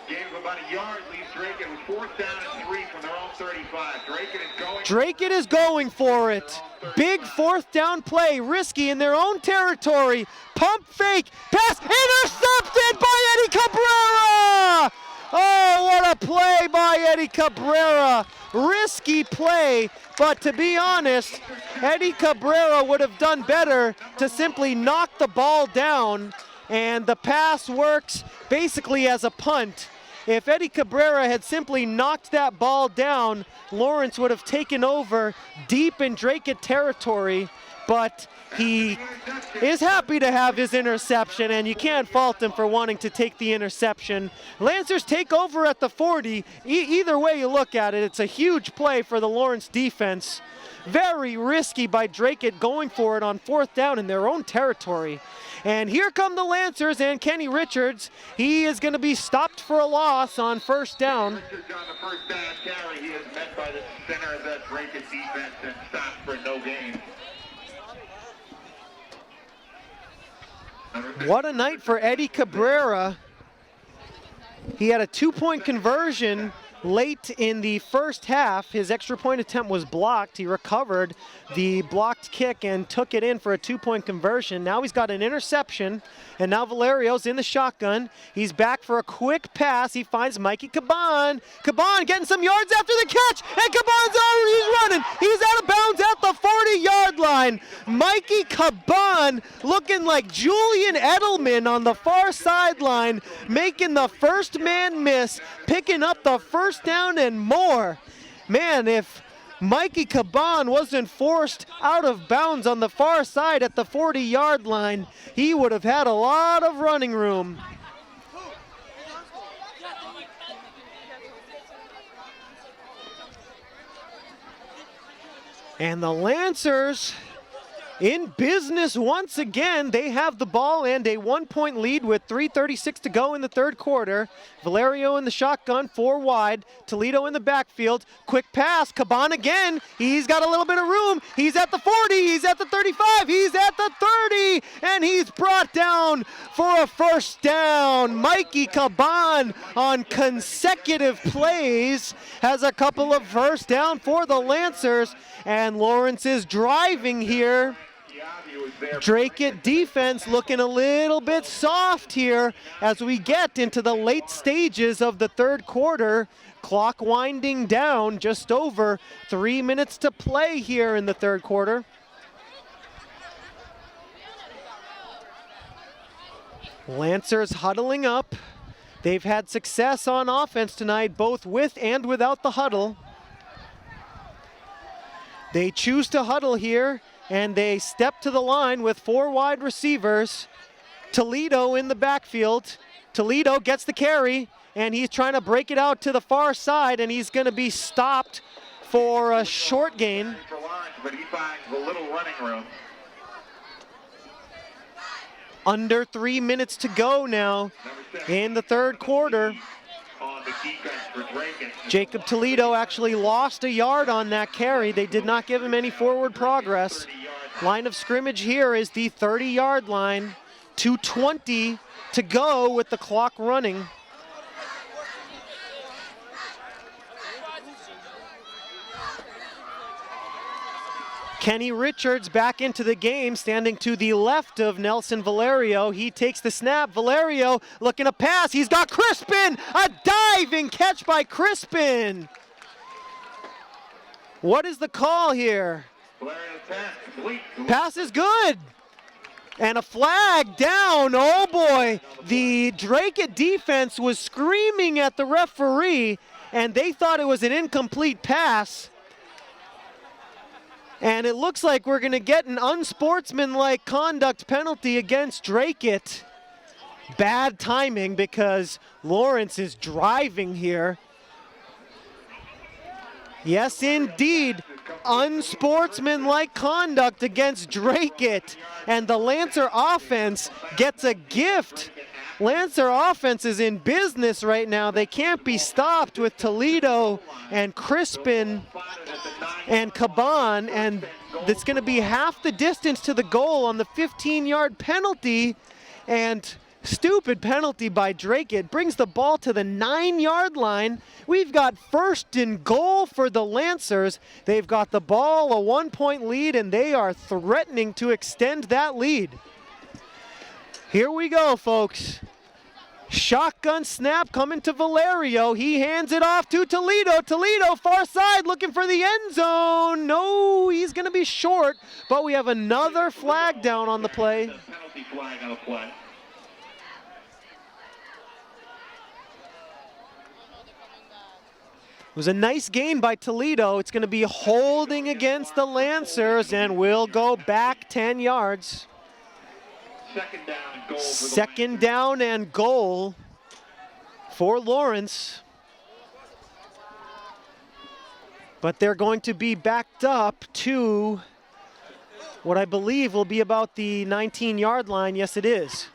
Gain of about a yard leaves Dracut with 4th down and 3 from their own 35. Dracut is going for it. Big fourth down play, risky in their own territory. Pump fake, pass, intercepted by Eddie Cabrera! Oh, what a play by Eddie Cabrera. Risky play, but to be honest, Eddie Cabrera would have done better to simply knock the ball down, and the pass works basically as a punt. If Eddie Cabrera had simply knocked that ball down, Lawrence would have taken over deep in Dracut territory, but he is happy to have his interception, and you can't fault him for wanting to take the interception. Lancers take over at the 40. Either way you look at it, it's a huge play for the Lawrence defense. Very risky by Dracut going for it on fourth down in their own territory. And here come the Lancers and Kenny Richards. He is going to be stopped for a loss on first down. Richards on the first down carry. He is met by the center of that Dracut defense and stopped for no gain. What a night for Eddie Cabrera. He had a 2-point conversion late in the first half. His extra point attempt was blocked. He recovered the blocked kick and took it in for a 2-point conversion. Now he's got an interception, and now Valerio's in the shotgun. He's back for a quick pass. He finds Mikey Caban. Caban getting some yards after the catch, and Caban's already running. He's out of bounds at the 40-yard line. Mikey Caban looking like Julian Edelman on the far sideline, making the first man miss, picking up the first down and more. Man, if Mikey Caban wasn't forced out of bounds on the far side at the 40-yard line, he would have had a lot of running room. And the Lancers in business once again. They have the ball and a 1-point lead with 3:36 to go in the third quarter. Valerio in the shotgun, 4 wide. Toledo in the backfield. Quick pass, Caban again. He's got a little bit of room. He's at the 40, he's at the 35, he's at the 30, and he's brought down for a first down. Mikey Caban on consecutive plays has a couple of first down for the Lancers, and Lawrence is driving here. Dracut defense looking a little bit soft here as we get into the late stages of the third quarter. Clock winding down, just over 3 minutes to play here in the third quarter. Lancers huddling up. They've had success on offense tonight, both with and without the huddle. They choose to huddle here, and they step to the line with 4 wide receivers. Toledo in the backfield. Toledo gets the carry, and he's trying to break it out to the far side, and he's going to be stopped for a short gain. For Lawrence, but he finds a little running room. Under 3 minutes to go now in the third quarter. On the defense for Dracut. Jacob Toledo actually lost a yard on that carry. They did not give him any forward progress. Line of scrimmage here is the 30-yard line. 2:20 to go with the clock running. Kenny Richards back into the game, standing to the left of Nelson Valerio. He takes the snap. Valerio looking to pass. He's got Crispin. A diving catch by Crispin. What is the call here? Pass is good. And a flag down. Oh boy. The Dracut defense was screaming at the referee, and they thought it was an incomplete pass. And it looks like we're going to get an unsportsmanlike conduct penalty against Dracut. Bad timing because Lawrence is driving here. Yes, indeed. Unsportsmanlike conduct against Dracut. And the Lancer offense gets a gift. Lancer offense is in business right now. They can't be stopped with Toledo and Crispin and Caban, and it's going to be half the distance to the goal on the 15-yard penalty. And Stupid penalty by Dracut brings the ball to the 9-yard line. We've got 1st and goal for the Lancers. They've got the ball, a 1-point lead, and they are threatening to extend that lead. Here we go, folks. Shotgun snap coming to Valerio. He hands it off to Toledo. Toledo far side looking for the end zone. No, he's going to be short, but we have another flag down on the play. Penalty flag on the play. It was a nice gain by Toledo. It's going to be holding against the Lancers, and we'll go back 10 yards. Second down and goal Second down and goal for for the Lawrence. But they're going to be backed up to what I believe will be about the 19-yard line. Yes, it is.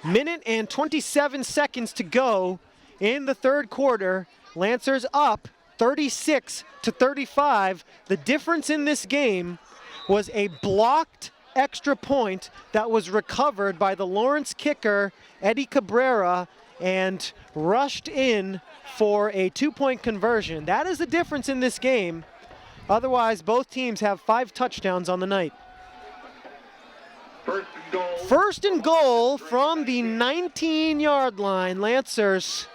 Minute and 27 seconds to go in the third quarter. Lancers up 36-35. The difference in this game was a blocked extra point that was recovered by the Lawrence kicker, Eddie Cabrera, and rushed in for a 2-point conversion. That is the difference in this game. Otherwise, both teams have 5 touchdowns on the night. First and goal from the 19-yard line. Lancers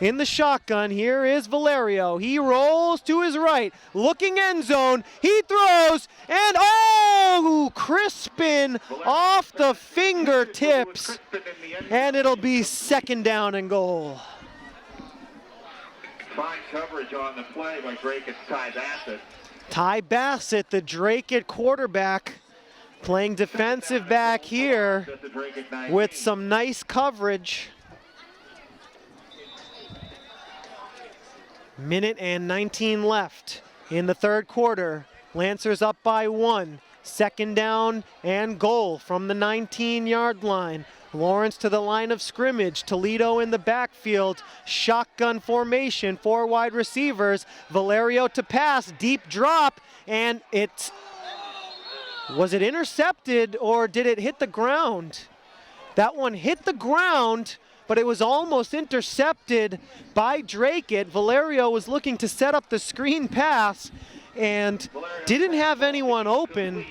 in the shotgun. Here is Valerio. He rolls to his right, looking end zone. He throws, and oh, Crispin off the fingertips, and it'll be second down and goal. Fine coverage on the play by Dracut's Ty Bassett. Ty Bassett, the Dracut quarterback, playing defensive back here with some nice coverage. Minute and 19 left in the third quarter. Lancers up by 1. Second down and goal from the 19-yard line. Lawrence to the line of scrimmage. Toledo in the backfield. Shotgun formation. 4 wide receivers. Valerio to pass. Deep drop. And was it intercepted or did it hit the ground? That one hit the ground, but it was almost intercepted by Dracut. Valerio was looking to set up the screen pass and didn't have anyone open.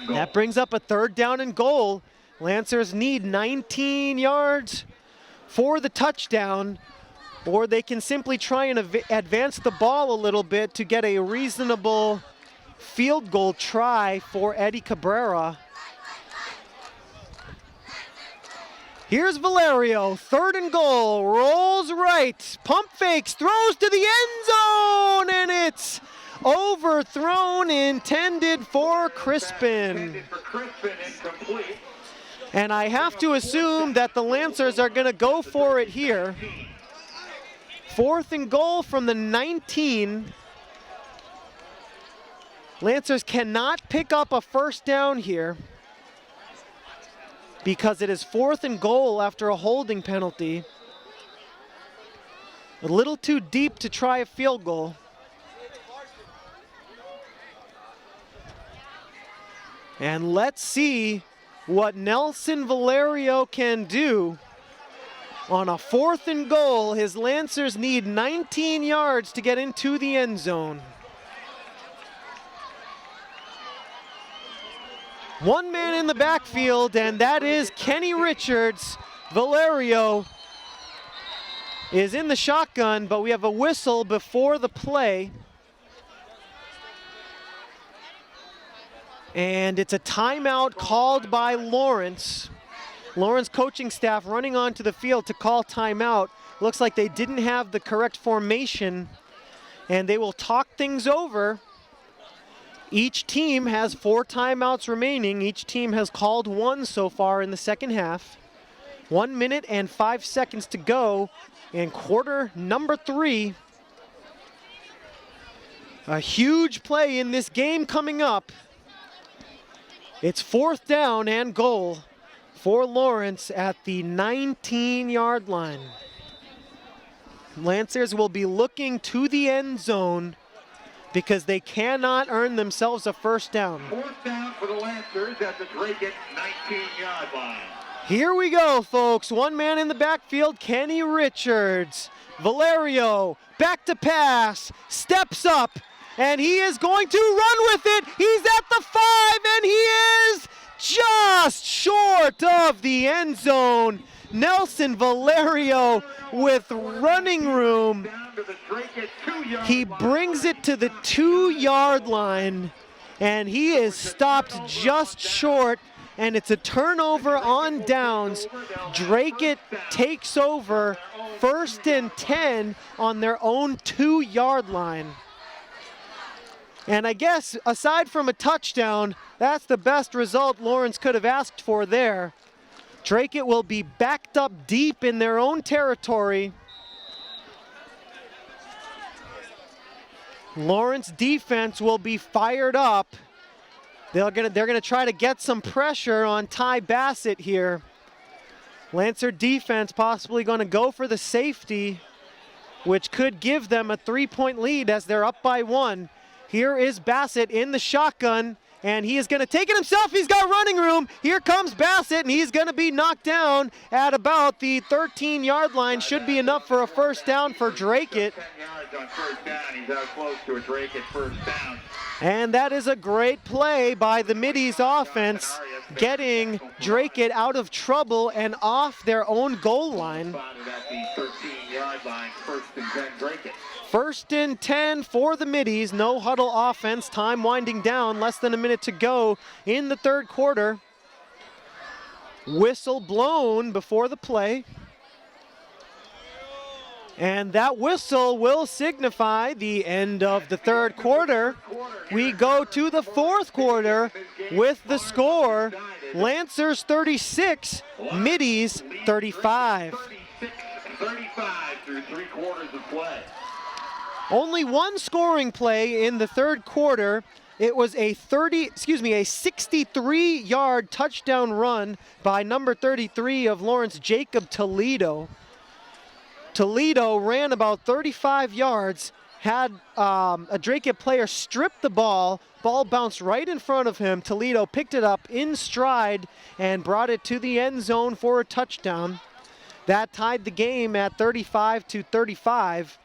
That brings up a third down and goal. Lancers need 19 yards for the touchdown, or they can simply try and advance the ball a little bit to get a reasonable field goal try for Eddie Cabrera. Here's Valerio, third and goal, rolls right, pump fakes, throws to the end zone, and it's overthrown, intended for Crispin. And I have to assume that the Lancers are going to go for it here. Fourth and goal from the 19. Lancers cannot pick up a first down here because it is fourth and goal after a holding penalty. A little too deep to try a field goal. And let's see what Nelson Valerio can do on a fourth and goal. His Lancers need 19 yards to get into the end zone. One man in the backfield, and that is Kenny Richards. Valerio is in the shotgun, but we have a whistle before the play. And it's a timeout called by Lawrence. Lawrence coaching staff running onto the field to call timeout. Looks like they didn't have the correct formation, and they will talk things over. Each team has 4 timeouts remaining. Each team has called 1 so far in the second half. 1 minute and 5 seconds to go in quarter number 3. A huge play in this game coming up. It's fourth down and goal for Lawrence at the 19-yard line. Lancers will be looking to the end zone. because they cannot earn themselves a first down. Fourth down for the Lancers at the Dracut 19-yard line. Here we go, folks. One man in the backfield, Kenny Richards. Valerio, back to pass, steps up, and he is going to run with it. He's at the 5, and he is just short of the end zone. Nelson Valerio with running room. He brings it to the 2-yard line, and he is stopped just short, and it's a turnover on downs. Dracut takes over 1st and 10 on their own 2-yard line. And I guess aside from a touchdown, that's the best result Lawrence could have asked for there. Dracut will be backed up deep in their own territory. Lawrence defense will be fired up. They're gonna try to get some pressure on Ty Bassett here. Lancer defense possibly gonna go for the safety, which could give them a 3-point lead as they're up by 1. Here is Bassett in the shotgun, and he is gonna take it himself. He's got running room. Here comes Bassett, and he's gonna be knocked down at about the 13-yard line. Should be enough for a first down for Dracut. 10 yards on first down. He's out close to a Dracut first down. And that is a great play by the Middies offense, getting Dracut out of trouble and off their own goal line. Spotted at the 13-yard line, 1st and 10 Dracut. 1st and 10 for the Middies. No huddle offense. Time winding down. Less than a minute to go in the 3rd quarter. Whistle blown before the play. And that whistle will signify the end of the 3rd quarter. We go to the 4th quarter with the score. Lancers 36, Middies 35. 36-35 through 3 quarters of play. Only one scoring play in the 3rd quarter. It was a 63-yard touchdown run by number 33 of Lawrence, Jacob Toledo. Toledo ran about 35 yards, had a Dracut player strip the ball bounced right in front of him. Toledo picked it up in stride and brought it to the end zone for a touchdown. That tied the game at 35-35.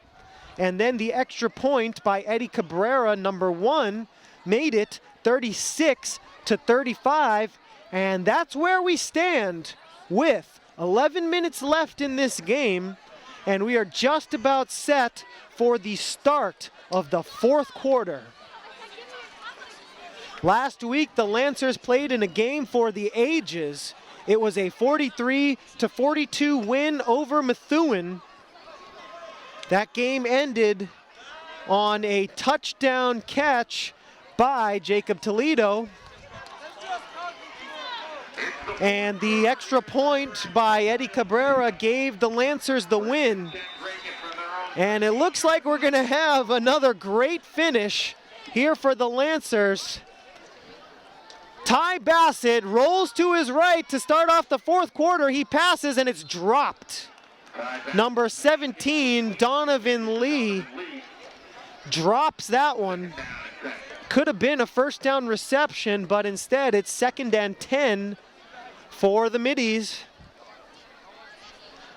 And then the extra point by Eddie Cabrera, number 1, made it 36-35. And that's where we stand with 11 minutes left in this game. And we are just about set for the start of the 4th quarter. Last week, the Lancers played in a game for the ages. It was a 43-42 win over Methuen. That game ended on a touchdown catch by Jacob Toledo. And the extra point by Eddie Cabrera gave the Lancers the win. And it looks like we're going to have another great finish here for the Lancers. Ty Bassett rolls to his right to start off the 4th quarter. He passes and it's dropped. Number 17, Donovan Lee, drops that one. Could have been a first down reception, but instead it's 2nd and 10 for the Middies.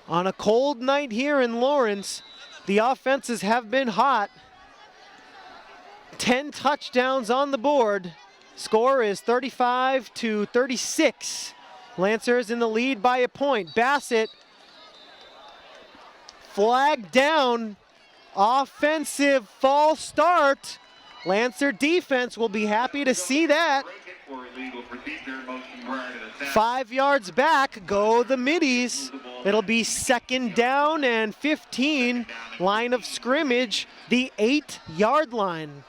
On a cold night here in Lawrence, the offenses have been hot. 10 touchdowns on the board. Score is 35-36. Lancers in the lead by a point. Bassett flagged down. Offensive false start. Lancer defense will be happy to see that. 5 yards back go the Middies. It'll be 2nd down and 15. Line of scrimmage, the 8-yard line.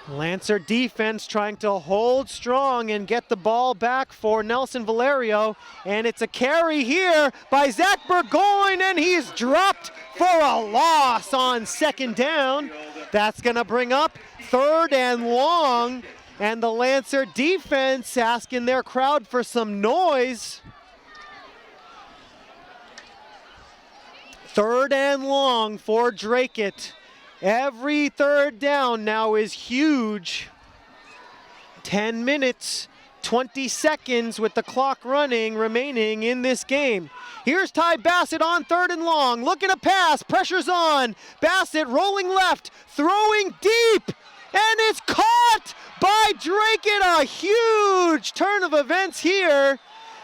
Lancer defense trying to hold strong and get the ball back for Nelson Valerio. And it's a carry here by Zach Burgoyne, and he's dropped for a loss on 2nd down. That's gonna bring up 3rd and long. And the Lancer defense asking their crowd for some noise. 3rd and long for Dracut. Every 3rd down now is huge. 10 minutes, 20 seconds with the clock running remaining in this game. Here's Ty Bassett on 3rd and long, looking to pass, pressure's on. Bassett rolling left, throwing deep, and it's caught by Dracut. A huge turn of events here,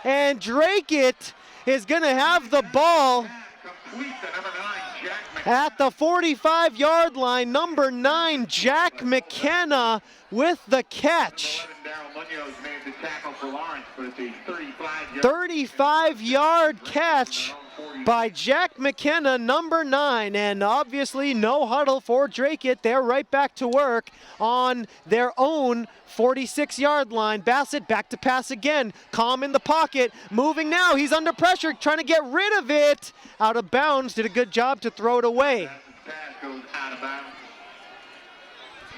and Dracut is gonna have the ball at the 45-yard line. Number 9, Jack McKenna with the catch. 35-yard catch by Jack McKenna, number 9, and obviously no huddle for Dracut. They're right back to work on their own 46-yard line. Bassett back to pass again, calm in the pocket, moving now, he's under pressure, trying to get rid of it. Out of bounds, did a good job to throw it away. Pass goes out of bounds.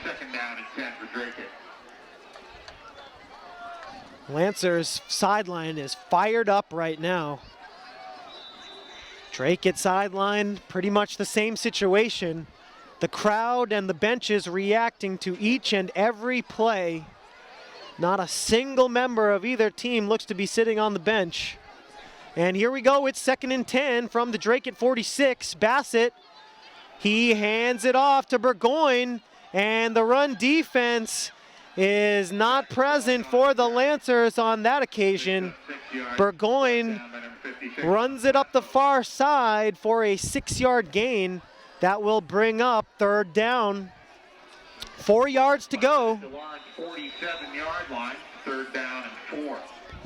2nd down and 10 for Dracut. Lancers sideline is fired up right now. Dracut sideline, pretty much the same situation. The crowd and the benches reacting to each and every play. Not a single member of either team looks to be sitting on the bench. And here we go, it's 2nd and 10 from the Dracut 46. Bassett, he hands it off to Burgoyne, and the run defense is not present for the Lancers on that occasion. Burgoyne runs it up the far side for a 6-yard gain. That will bring up 3rd down. 4 yards to go. 47-yard line, 3rd down and 4.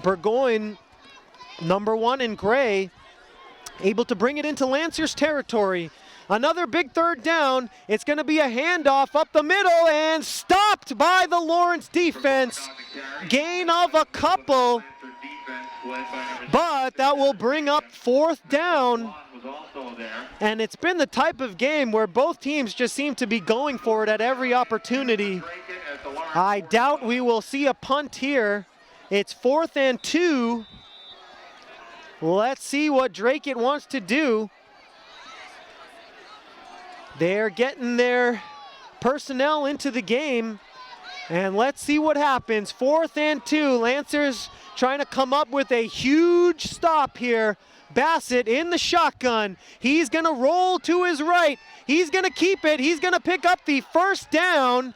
Burgoyne, number 1 in gray, able to bring it into Lancers territory. Another big 3rd down. It's going to be a handoff up the middle and stopped by the Lawrence defense. Gain of a couple, but that will bring up 4th down. And it's been the type of game where both teams just seem to be going for it at every opportunity. I doubt we will see a punt here. It's 4th and 2. Let's see what Dracut wants to do. They're getting their personnel into the game, and let's see what happens. 4th and 2, Lancers trying to come up with a huge stop here. Bassett in the shotgun. He's going to roll to his right. He's going to keep it. He's going to pick up the 1st down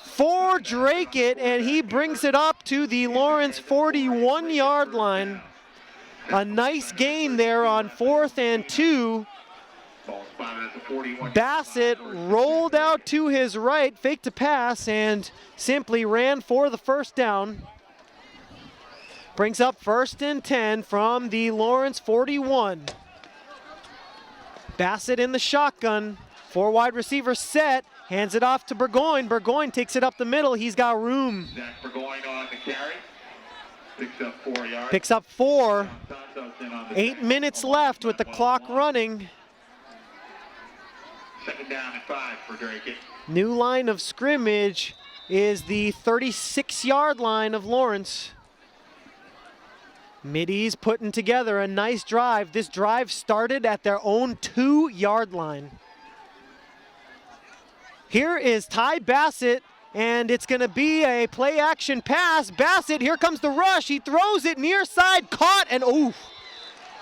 for Dracut, and he brings it up to the Lawrence 41-yard line. A nice gain there on 4th and 2. Bassett rolled out to his right, faked a pass, and simply ran for the 1st down. Brings up 1st and 10 from the Lawrence 41. Bassett in the shotgun, 4 wide receivers set, hands it off to Burgoyne. Burgoyne takes it up the middle, he's got room. Zach Burgoyne on the carry. Picks up 4 yards. Picks up 4. 8 minutes left with the clock running. 2nd down and 5 for Dracut. New line of scrimmage is the 36-yard line of Lawrence. Middies putting together a nice drive. This drive started at their own 2-yard line. Here is Ty Bassett, and it's going to be a play-action pass. Bassett, here comes the rush. He throws it near side, caught, and oof.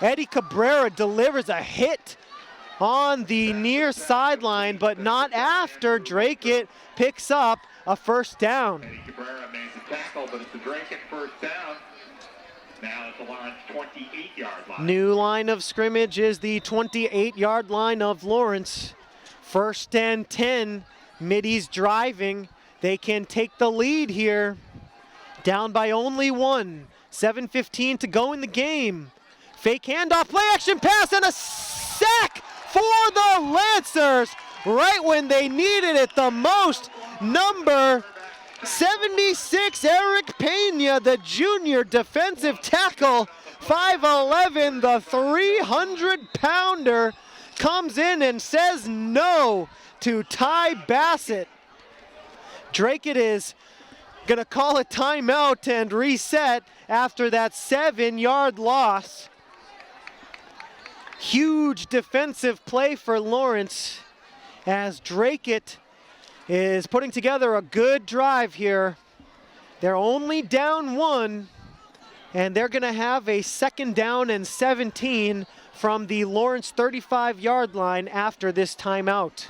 Eddie Cabrera delivers a hit on the near sideline, but not after. Dracut picks up a 1st down. Eddie Cabrera made the tackle, but it's a Dracut 1st down. Now it's the Lawrence 28-yard line. New line of scrimmage is the 28-yard line of Lawrence. 1st and 10. Middies driving. They can take the lead here. Down by only 1. 7:15 to go in the game. Fake handoff, play action pass, and a sack for the Lancers right when they needed it the most. Number 76, Eric Pena, the junior defensive tackle, 5'11", the 300-pounder, comes in and says no to Ty Bassett. Dracut is going to call a timeout and reset after that 7-yard loss. Huge defensive play for Lawrence as Dracut is putting together a good drive here. They're only down 1, and they're going to have a 2nd down and 17 from the Lawrence 35-yard line after this timeout.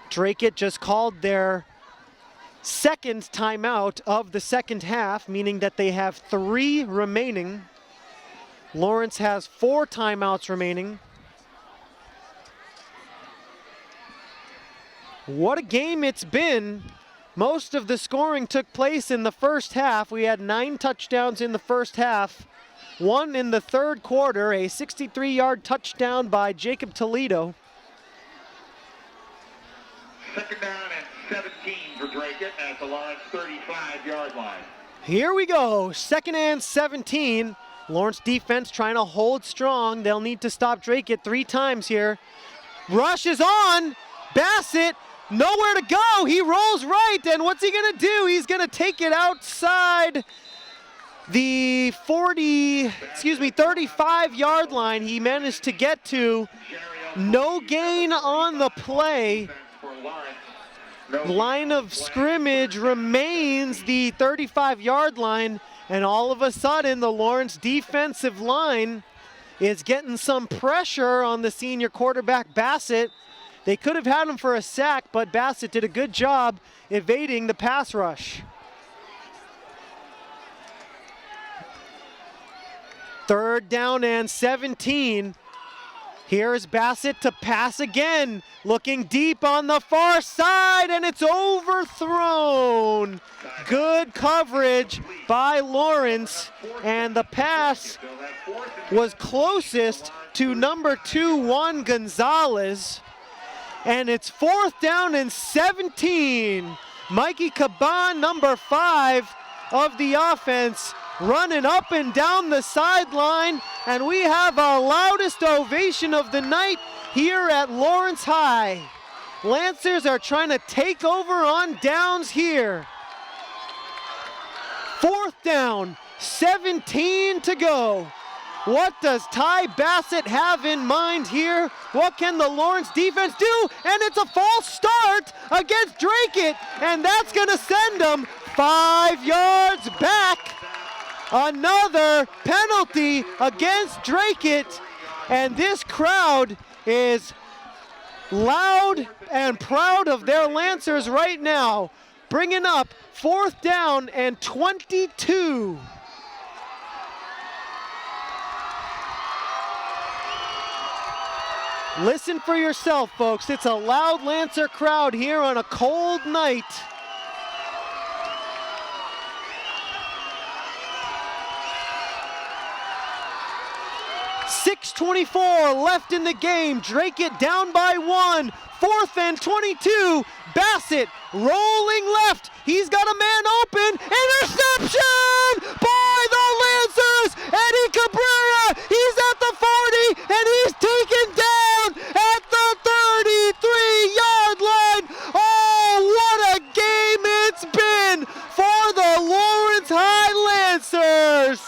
Dracut just called their 2nd timeout of the 2nd half, meaning that they have 3 remaining. Lawrence has 4 timeouts remaining. What a game it's been. Most of the scoring took place in the first half. We had 9 touchdowns in the first half. 1 in the 3rd quarter, a 63-yard touchdown by Jacob Toledo. 2nd down and 17 for Dracut at the Lawrence 35-yard line. Here we go, 2nd and 17. Lawrence defense trying to hold strong. They'll need to stop Dracut 3 times here. Rush is on. Bassett, nowhere to go. He rolls right, and what's he gonna do? He's gonna take it outside the 35-yard line. He managed to get to. No gain on the play. Line of scrimmage remains the 35-yard line, and all of a sudden the Lawrence defensive line is getting some pressure on the senior quarterback Bassett. They could have had him for a sack, but Bassett did a good job evading the pass rush. 3rd down and 17. Here's Bassett to pass again, looking deep on the far side, and it's overthrown. Good coverage by Lawrence, and the pass was closest to number 2, Juan Gonzalez. And it's 4th down and 17. Mikey Caban, number 5 of the offense, running up and down the sideline, and we have our loudest ovation of the night here at Lawrence High. Lancers are trying to take over on downs here. 4th down, 17 to go. What does Ty Bassett have in mind here? What can the Lawrence defense do? And it's a false start against Dracut, and that's gonna send them 5 yards back. Another penalty against Dracut, and this crowd is loud and proud of their Lancers right now, bringing up 4th down and 22. Listen for yourself, folks. It's a loud Lancer crowd here on a cold night. .6:24 left in the game. Dracut down by 1. 4th and 22. Bassett rolling left. He's got a man open. Interception by the Lancers. Eddie Cabrera. He's at the 40 and he's taken down at the 33-yard line. Oh, what a game it's been for the Lawrence High Lancers.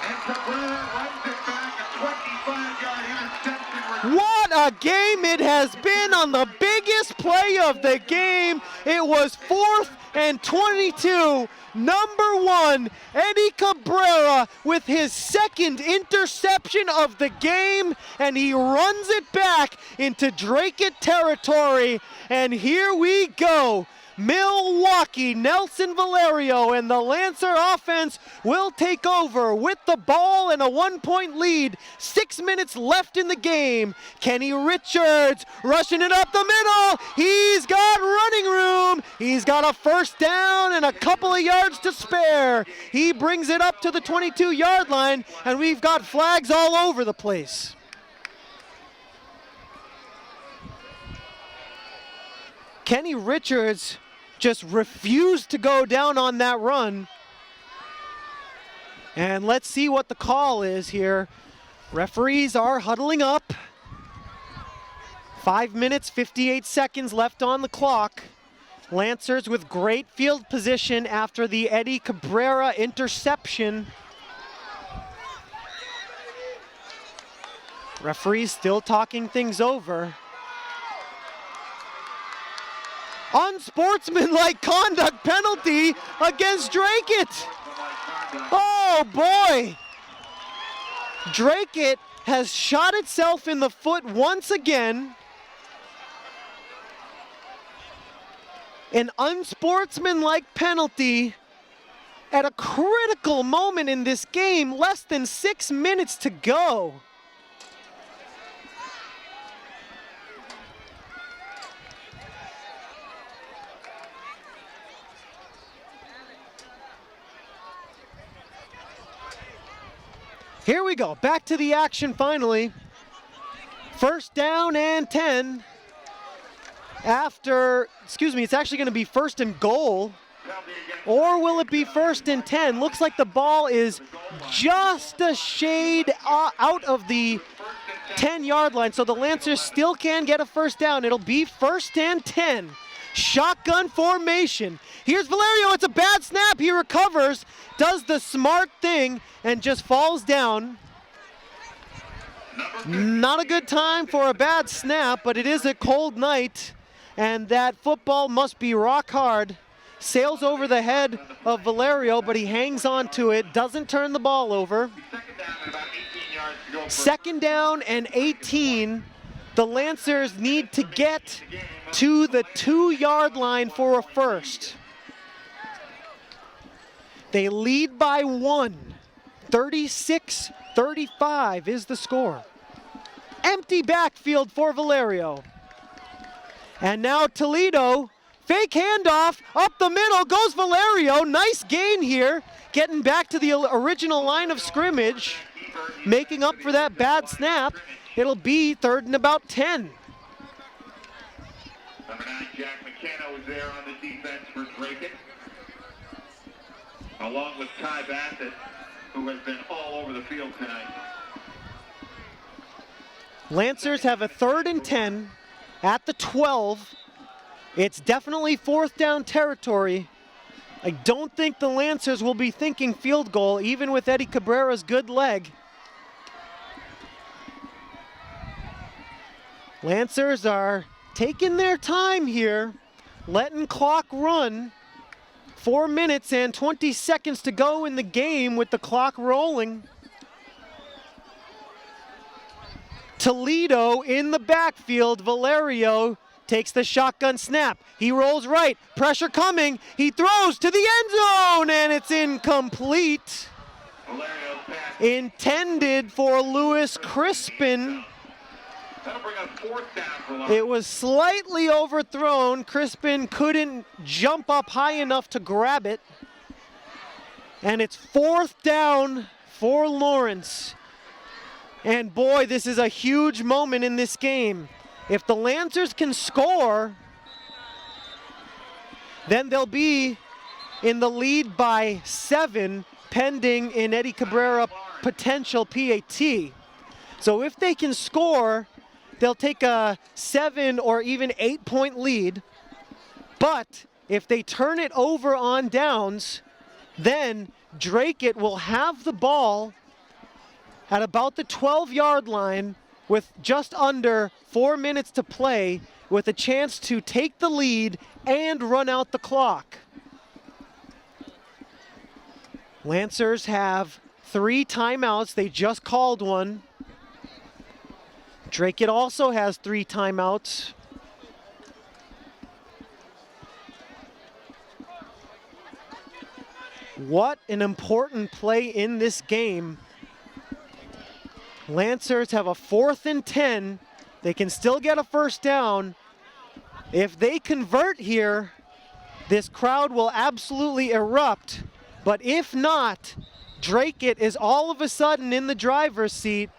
And Cabrera runs it back, a 25-yard interception. What a game it has been on the biggest play of the game. It was 4th and 22. Number 1, Eddie Cabrera with his 2nd interception of the game, and he runs it back into Dracut territory. And here we go. Milwaukee, Nelson Valerio, and the Lancer offense will take over with the ball and a 1-point lead. 6 minutes left in the game. Kenny Richards rushing it up the middle. He's got running room. He's got a 1st down and a couple of yards to spare. He brings it up to the 22-yard line, and we've got flags all over the place. Kenny Richards just refused to go down on that run. And let's see what the call is here. Referees are huddling up. 5 minutes, 58 seconds left on the clock. Lancers with great field position after the Eddie Cabrera interception. Referees still talking things over. Unsportsmanlike conduct penalty against Dracut. Oh boy! Dracut has shot itself in the foot once again. An unsportsmanlike penalty at a critical moment in this game, less than 6 minutes to go. Here we go, back to the action finally. First down and 10. After, it's actually going to be first and goal. Or will it be first and 10? Looks like the ball is just a shade out of the 10-yard line, so the Lancers still can get a first down. It'll be first and 10. Shotgun formation. Here's Valerio, it's a bad snap. He recovers, does the smart thing, and just falls down. Not a good time for a bad snap, but it is a cold night, and that football must be rock hard. Sails over the head of Valerio, but he hangs on to it, doesn't turn the ball over. Second down and 18. The Lancers need to get to the 2-yard line for a first. They lead by 1. 36-35 is the score. Empty backfield for Valerio. And now Toledo, fake handoff, up the middle goes Valerio. Nice gain here, getting back to the original line of scrimmage, making up for that bad snap. It'll be third and about 10. Number 9, Jack McKenna, was there on the defense for Dracut, along with Ty Bassett, who has been all over the field tonight. Lancers have a third and 10 at the 12. It's definitely fourth down territory. I don't think the Lancers will be thinking field goal, even with Eddie Cabrera's good leg. Lancers are taking their time here, letting clock run. 4 minutes and 20 seconds to go in the game with the clock rolling. Toledo in the backfield. Valerio takes the shotgun snap. He rolls right, pressure coming. He throws to the end zone, and it's incomplete. Intended for Lewis Crispin. That'll bring up fourth down for Lawrence. It was slightly overthrown. Crispin couldn't jump up high enough to grab it. And it's fourth down for Lawrence. And boy, this is a huge moment in this game. If the Lancers can score, then they'll be in the lead by 7, pending an Eddie Cabrera potential PAT. So if they can score, they'll take a 7 or even 8-point lead. But if they turn it over on downs, then Dracut will have the ball at about the 12-yard line with just under 4 minutes to play, with a chance to take the lead and run out the clock. Lancers have 3 timeouts. They just called one. Dracut also has 3 timeouts. What an important play in this game. Lancers have a 4th and 10. They can still get a first down. If they convert here, this crowd will absolutely erupt. But if not, Dracut is all of a sudden in the driver's seat,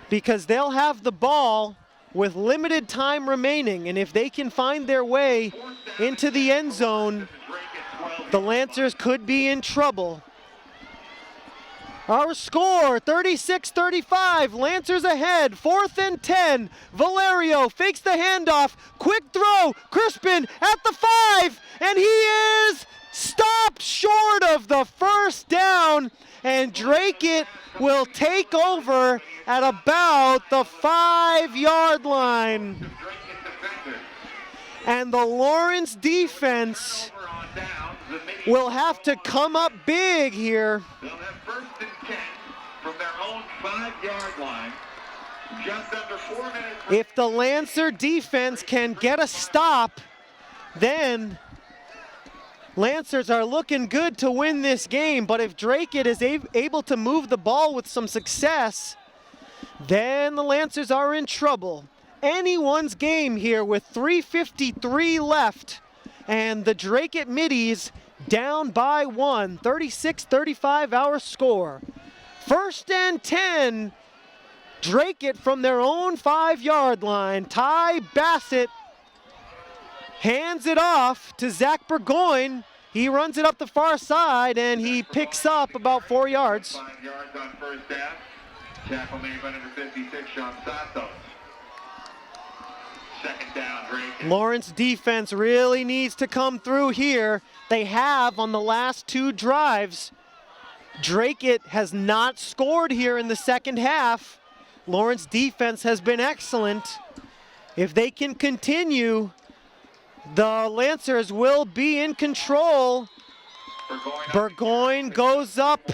because they'll have the ball with limited time remaining. And if they can find their way into the end zone, the Lancers could be in trouble. Our score, 36-35, Lancers ahead, 4th and 10. Valerio fakes the handoff, quick throw, Crispin at the 5, and he is stopped short of the first down, and Dracut will take over at about the 5-yard line. And the Lawrence defense will have to come up big here. They'll have 1st and 10 from their own 5-yard line. Just under 4 minutes. If the Lancer defense can get a stop, then Lancers are looking good to win this game. But if Dracut is able to move the ball with some success, then the Lancers are in trouble. Anyone's game here with 3:53 left, and the Dracut Middies down by 1, 36-35 our score. 1st and 10, Dracut from their own 5-yard line. Ty Bassett hands it off to Zach Burgoyne. He runs it up the far side, and he picks up about 4 yards. 5 yards on 1st down. Tackle made by number 56, Sean Santos. 2nd down, Dracut. Lawrence defense really needs to come through here. They have on the last 2 drives. Dracut has not scored here in the second half. Lawrence defense has been excellent. If they can continue, the Lancers will be in control. Burgoyne goes up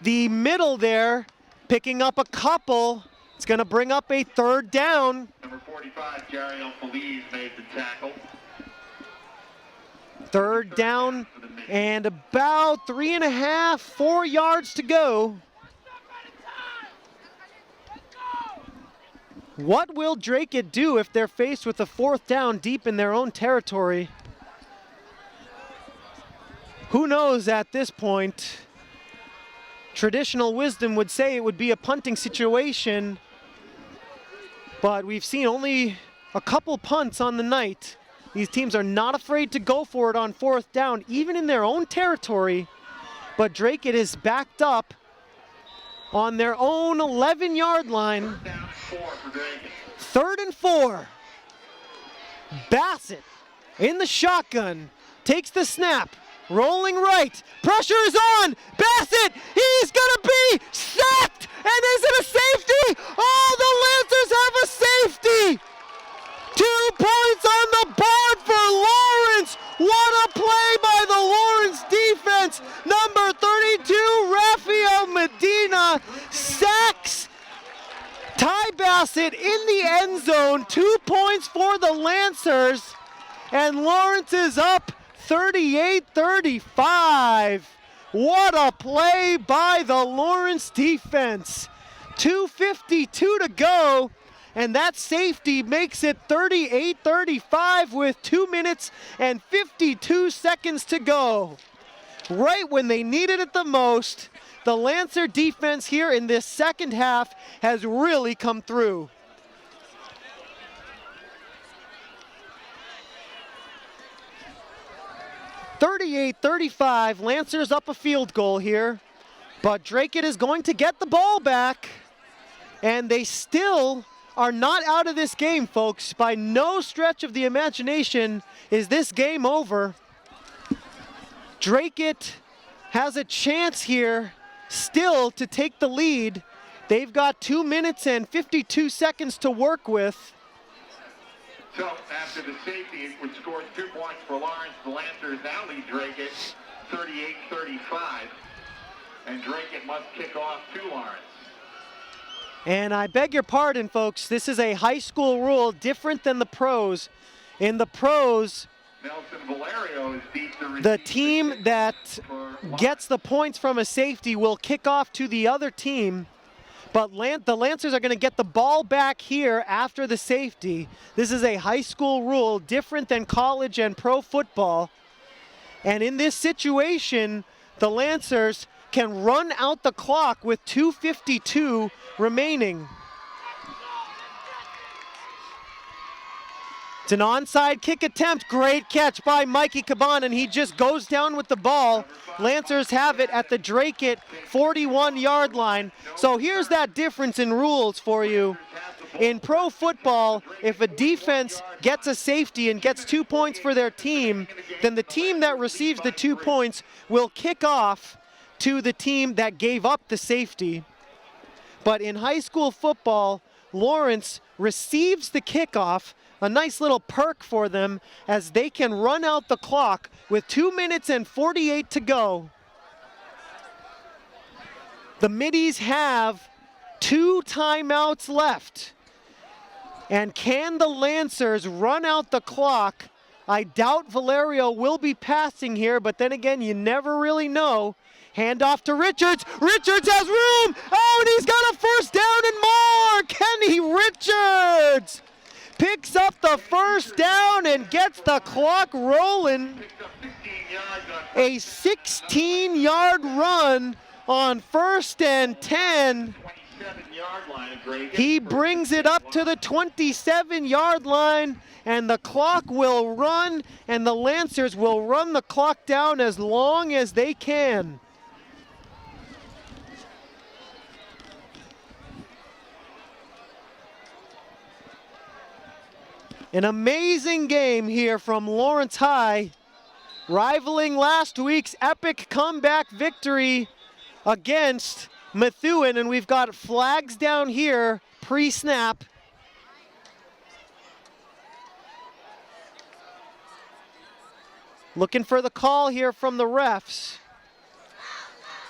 the middle there, picking up a couple. It's going to bring up a 3rd down. Number 45, Jariel Feliz made the tackle. 3rd down and about 3.5, 4 yards to go. What will Dracut do if they're faced with a 4th down deep in their own territory? Who knows at this point? Traditional wisdom would say it would be a punting situation, but we've seen only a couple punts on the night. These teams are not afraid to go for it on 4th down, even in their own territory. But Dracut is backed up on their own 11-yard line. 3rd and 4. Bassett in the shotgun, takes the snap, rolling right, pressure is on, Bassett, he's gonna be sacked, and is it a safety? Oh, the Lancers have a safety! 2 points on the board for Lawrence. What a play by the Lawrence defense. Number 32, Rafael Medina, sacks Ty Bassett in the end zone. 2 points for the Lancers, and Lawrence is up 38-35. What a play by the Lawrence defense. 2:52 to go, and that safety makes it 38-35 with 2 minutes and 52 seconds to go. Right when they needed it the most, the Lancer defense here in this second half has really come through. (38-35), Lancers up a field goal here, but Dracut is going to get the ball back, and they still are not out of this game, folks. By no stretch of the imagination is this game over. Dracut has a chance here still to take the lead. They've got 2 minutes and 52 seconds to work with. So after the safety, which scored 2 points for Lawrence, the Lancers now lead Dracut 38-35, and Dracut must kick off to Lawrence. And I beg your pardon, folks, this is a high school rule different than the pros. In the pros, Nelson Valerio is deep to the team that gets the points from a safety will kick off to the other team. But the Lancers are going to get the ball back here after the safety. This is a high school rule, different than college and pro football. And in this situation, the Lancers can run out the clock with 2:52 remaining. It's an onside kick attempt. Great catch by Mikey Caban, and he just goes down with the ball. Lancers have it at the Dracut 41-yard line. So here's that difference in rules for you. in pro football, if a defense gets a safety and gets 2 points for their team, then the team that receives the 2 points will kick off to the team that gave up the safety. But in high school football, Lawrence receives the kickoff, a nice little perk for them as they can run out the clock with 2 minutes and 48 to go. The Middies have 2 timeouts left. And can the Lancers run out the clock? I doubt Valerio will be passing here, but then again, you never really know. Hand off to Richards. Richards has room. Oh, and he's got a first down and more. Kenny Richards picks up the first down and gets the clock rolling. A 16-yard run on 1st and 10. He brings it up to the 27-yard line, and the clock will run, and the Lancers will run the clock down as long as they can. An amazing game here from Lawrence High, rivaling last week's epic comeback victory against Methuen, and we've got flags down here pre-snap. Looking for the call here from the refs.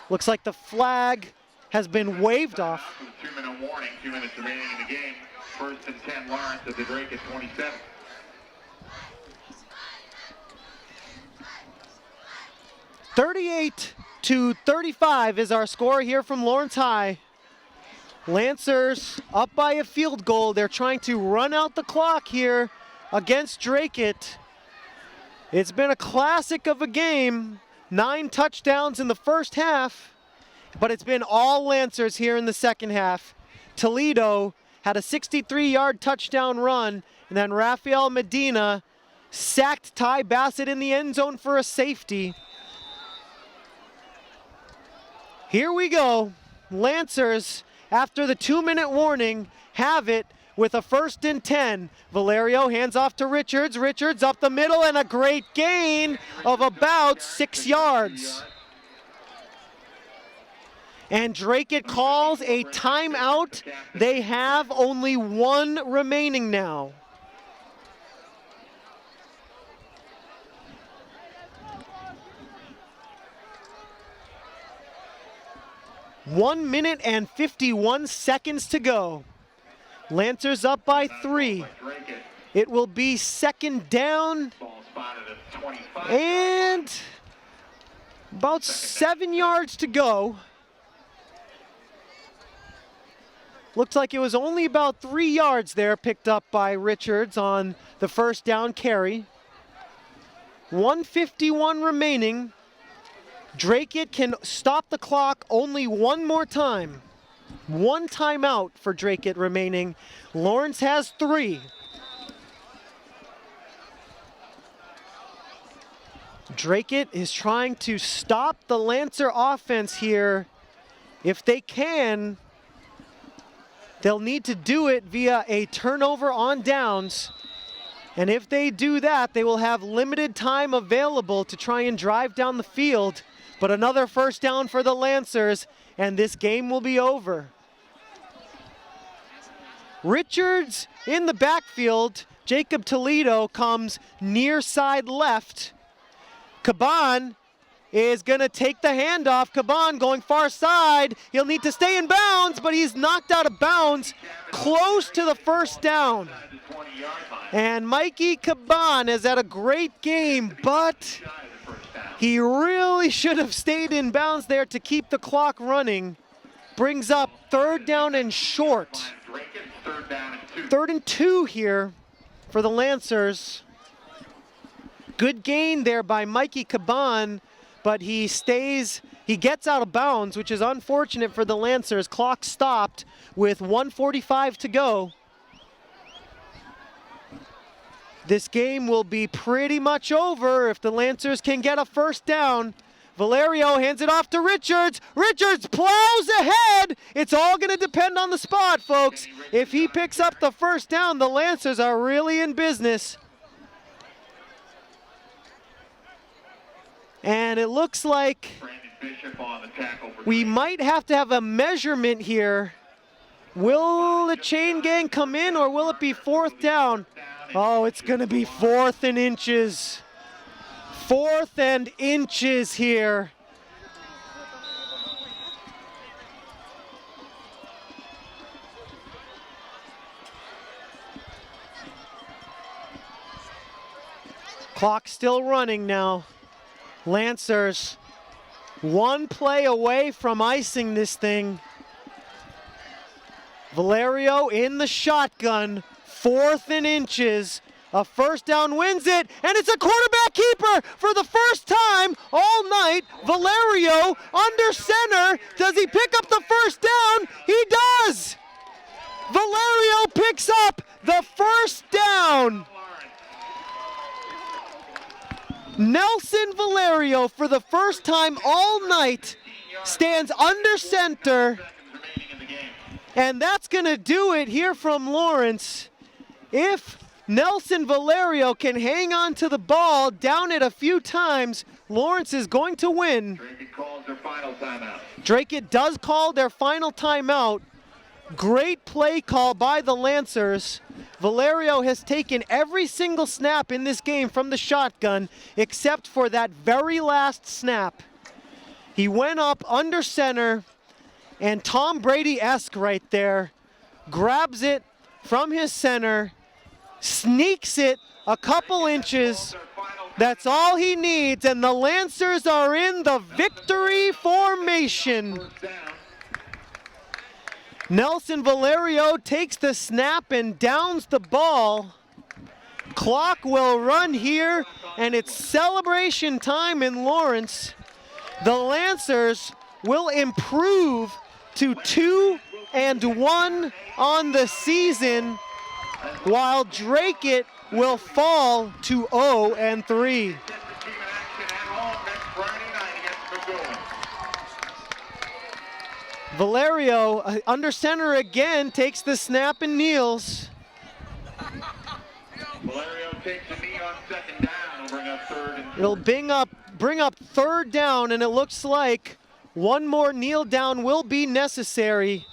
Looks like the flag has been waved off. 2-minute warning, 2 minutes remaining in the game. 1st and 10, Lawrence at the Dracut 27. (38-35) is our score here from Lawrence High. Lancers up by a field goal. They're trying to run out the clock here against Dracut. It's been a classic of a game. 9 touchdowns in the first half, but it's been all Lancers here in the second half. Toledo had a 63-yard touchdown run, and then Rafael Medina sacked Ty Bassett in the end zone for a safety. Here we go. Lancers, after the 2-minute warning, have it with a 1st and 10. Valerio hands off to Richards. Richards up the middle, and a great gain of about 6 yards. And Dracut calls a timeout. They have only 1 remaining now. One minute and 51 seconds to go. Lancers up by 3. It will be 2nd down and about 7 yards to go. Looks like it was only about 3 yards there picked up by Richards on the 1st down carry. 1:51 remaining. Dracut can stop the clock only 1 more time. 1 timeout for Dracut remaining. Lawrence has 3. Dracut is trying to stop the Lancer offense here. If they can, they'll need to do it via a turnover on downs. And if they do that, they will have limited time available to try and drive down the field. But another 1st down for the Lancers, and this game will be over. Richards in the backfield. Jacob Toledo comes near side left. Caban is going to take the handoff. Caban going far side. He'll need to stay in bounds, but he's knocked out of bounds close to the 1st down. And Mikey Caban has had a great game, but he really should have stayed in bounds there to keep the clock running. Brings up 3rd down and short. 3rd and 2 here for the Lancers. Good gain there by Mikey Caban, but he gets out of bounds, which is unfortunate for the Lancers. Clock stopped with 1:45 to go. This game will be pretty much over if the Lancers can get a 1st down. Valerio hands it off to Richards. Richards plows ahead. It's all going to depend on the spot, folks. If he picks up the first down, the Lancers are really in business. And it looks like we might have to have a measurement here. Will the chain gang come in, or will it be fourth down? Oh, it's going to be 4th and inches. 4th and inches here. Clock still running now. Lancers, one play away from icing this thing. Valerio in the shotgun, 4th and inches. A first down wins it, and it's a quarterback keeper for the first time all night. Valerio under center. Does he pick up the first down? He does! Valerio picks up the first down. Nelson Valerio, for the first time all night, stands under center. And that's going to do it here from Lawrence. If Nelson Valerio can hang on to the ball, down it a few times, Lawrence is going to win. Dracut calls their final timeout. Dracut does call their final timeout. Great play call by the Lancers. Valerio has taken every single snap in this game from the shotgun except for that very last snap. He went up under center, and Tom Brady-esque right there, grabs it from his center, sneaks it a couple inches. That's all he needs, and the Lancers are in the victory formation. Nelson Valerio takes the snap and downs the ball. Clock will run here, and it's celebration time in Lawrence. The Lancers will improve to 2-1 on the season, while Dracut will fall to 0-3. Valerio, under center again, takes the snap and kneels. Valerio takes a knee on second down. Will bring up 3rd and 2. It'll bring up 3rd down, and it looks like one more kneel down will be necessary.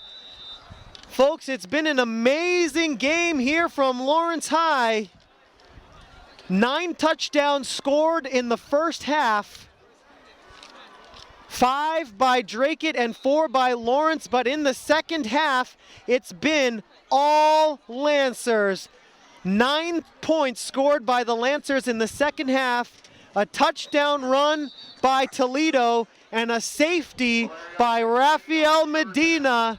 Folks, it's been an amazing game here from Lawrence High. 9 touchdowns scored in the first half. 5 by Dracut and 4 by Lawrence, but in the second half, it's been all Lancers. 9 points scored by the Lancers in the second half, a touchdown run by Toledo, and a safety by Rafael Medina.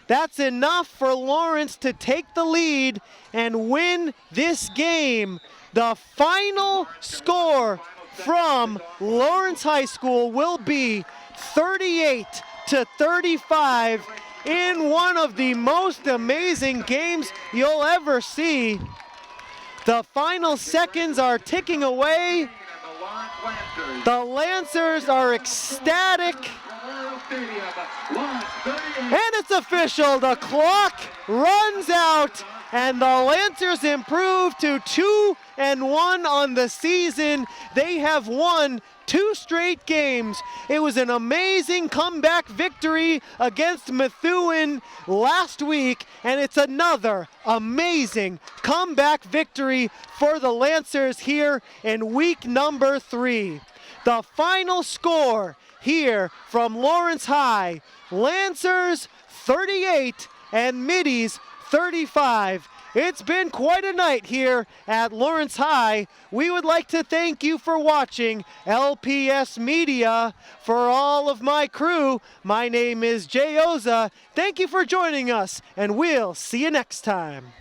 That's enough for Lawrence to take the lead and win this game. The final score from Lawrence High School will be 38-35 in one of the most amazing games you'll ever see. The final seconds are ticking away. The Lancers are ecstatic. And it's official, the clock runs out, and the Lancers improve to 2-1 on the season. They have won 2 straight games. It was an amazing comeback victory against Methuen last week, and it's another amazing comeback victory for the Lancers here in week number 3. The final score here from Lawrence High, Lancers 38 and Middies 35. It's been quite a night here at Lawrence High. We would like to thank you for watching LPS Media. For all of my crew, my name is Jay Oza. Thank you for joining us, and we'll see you next time.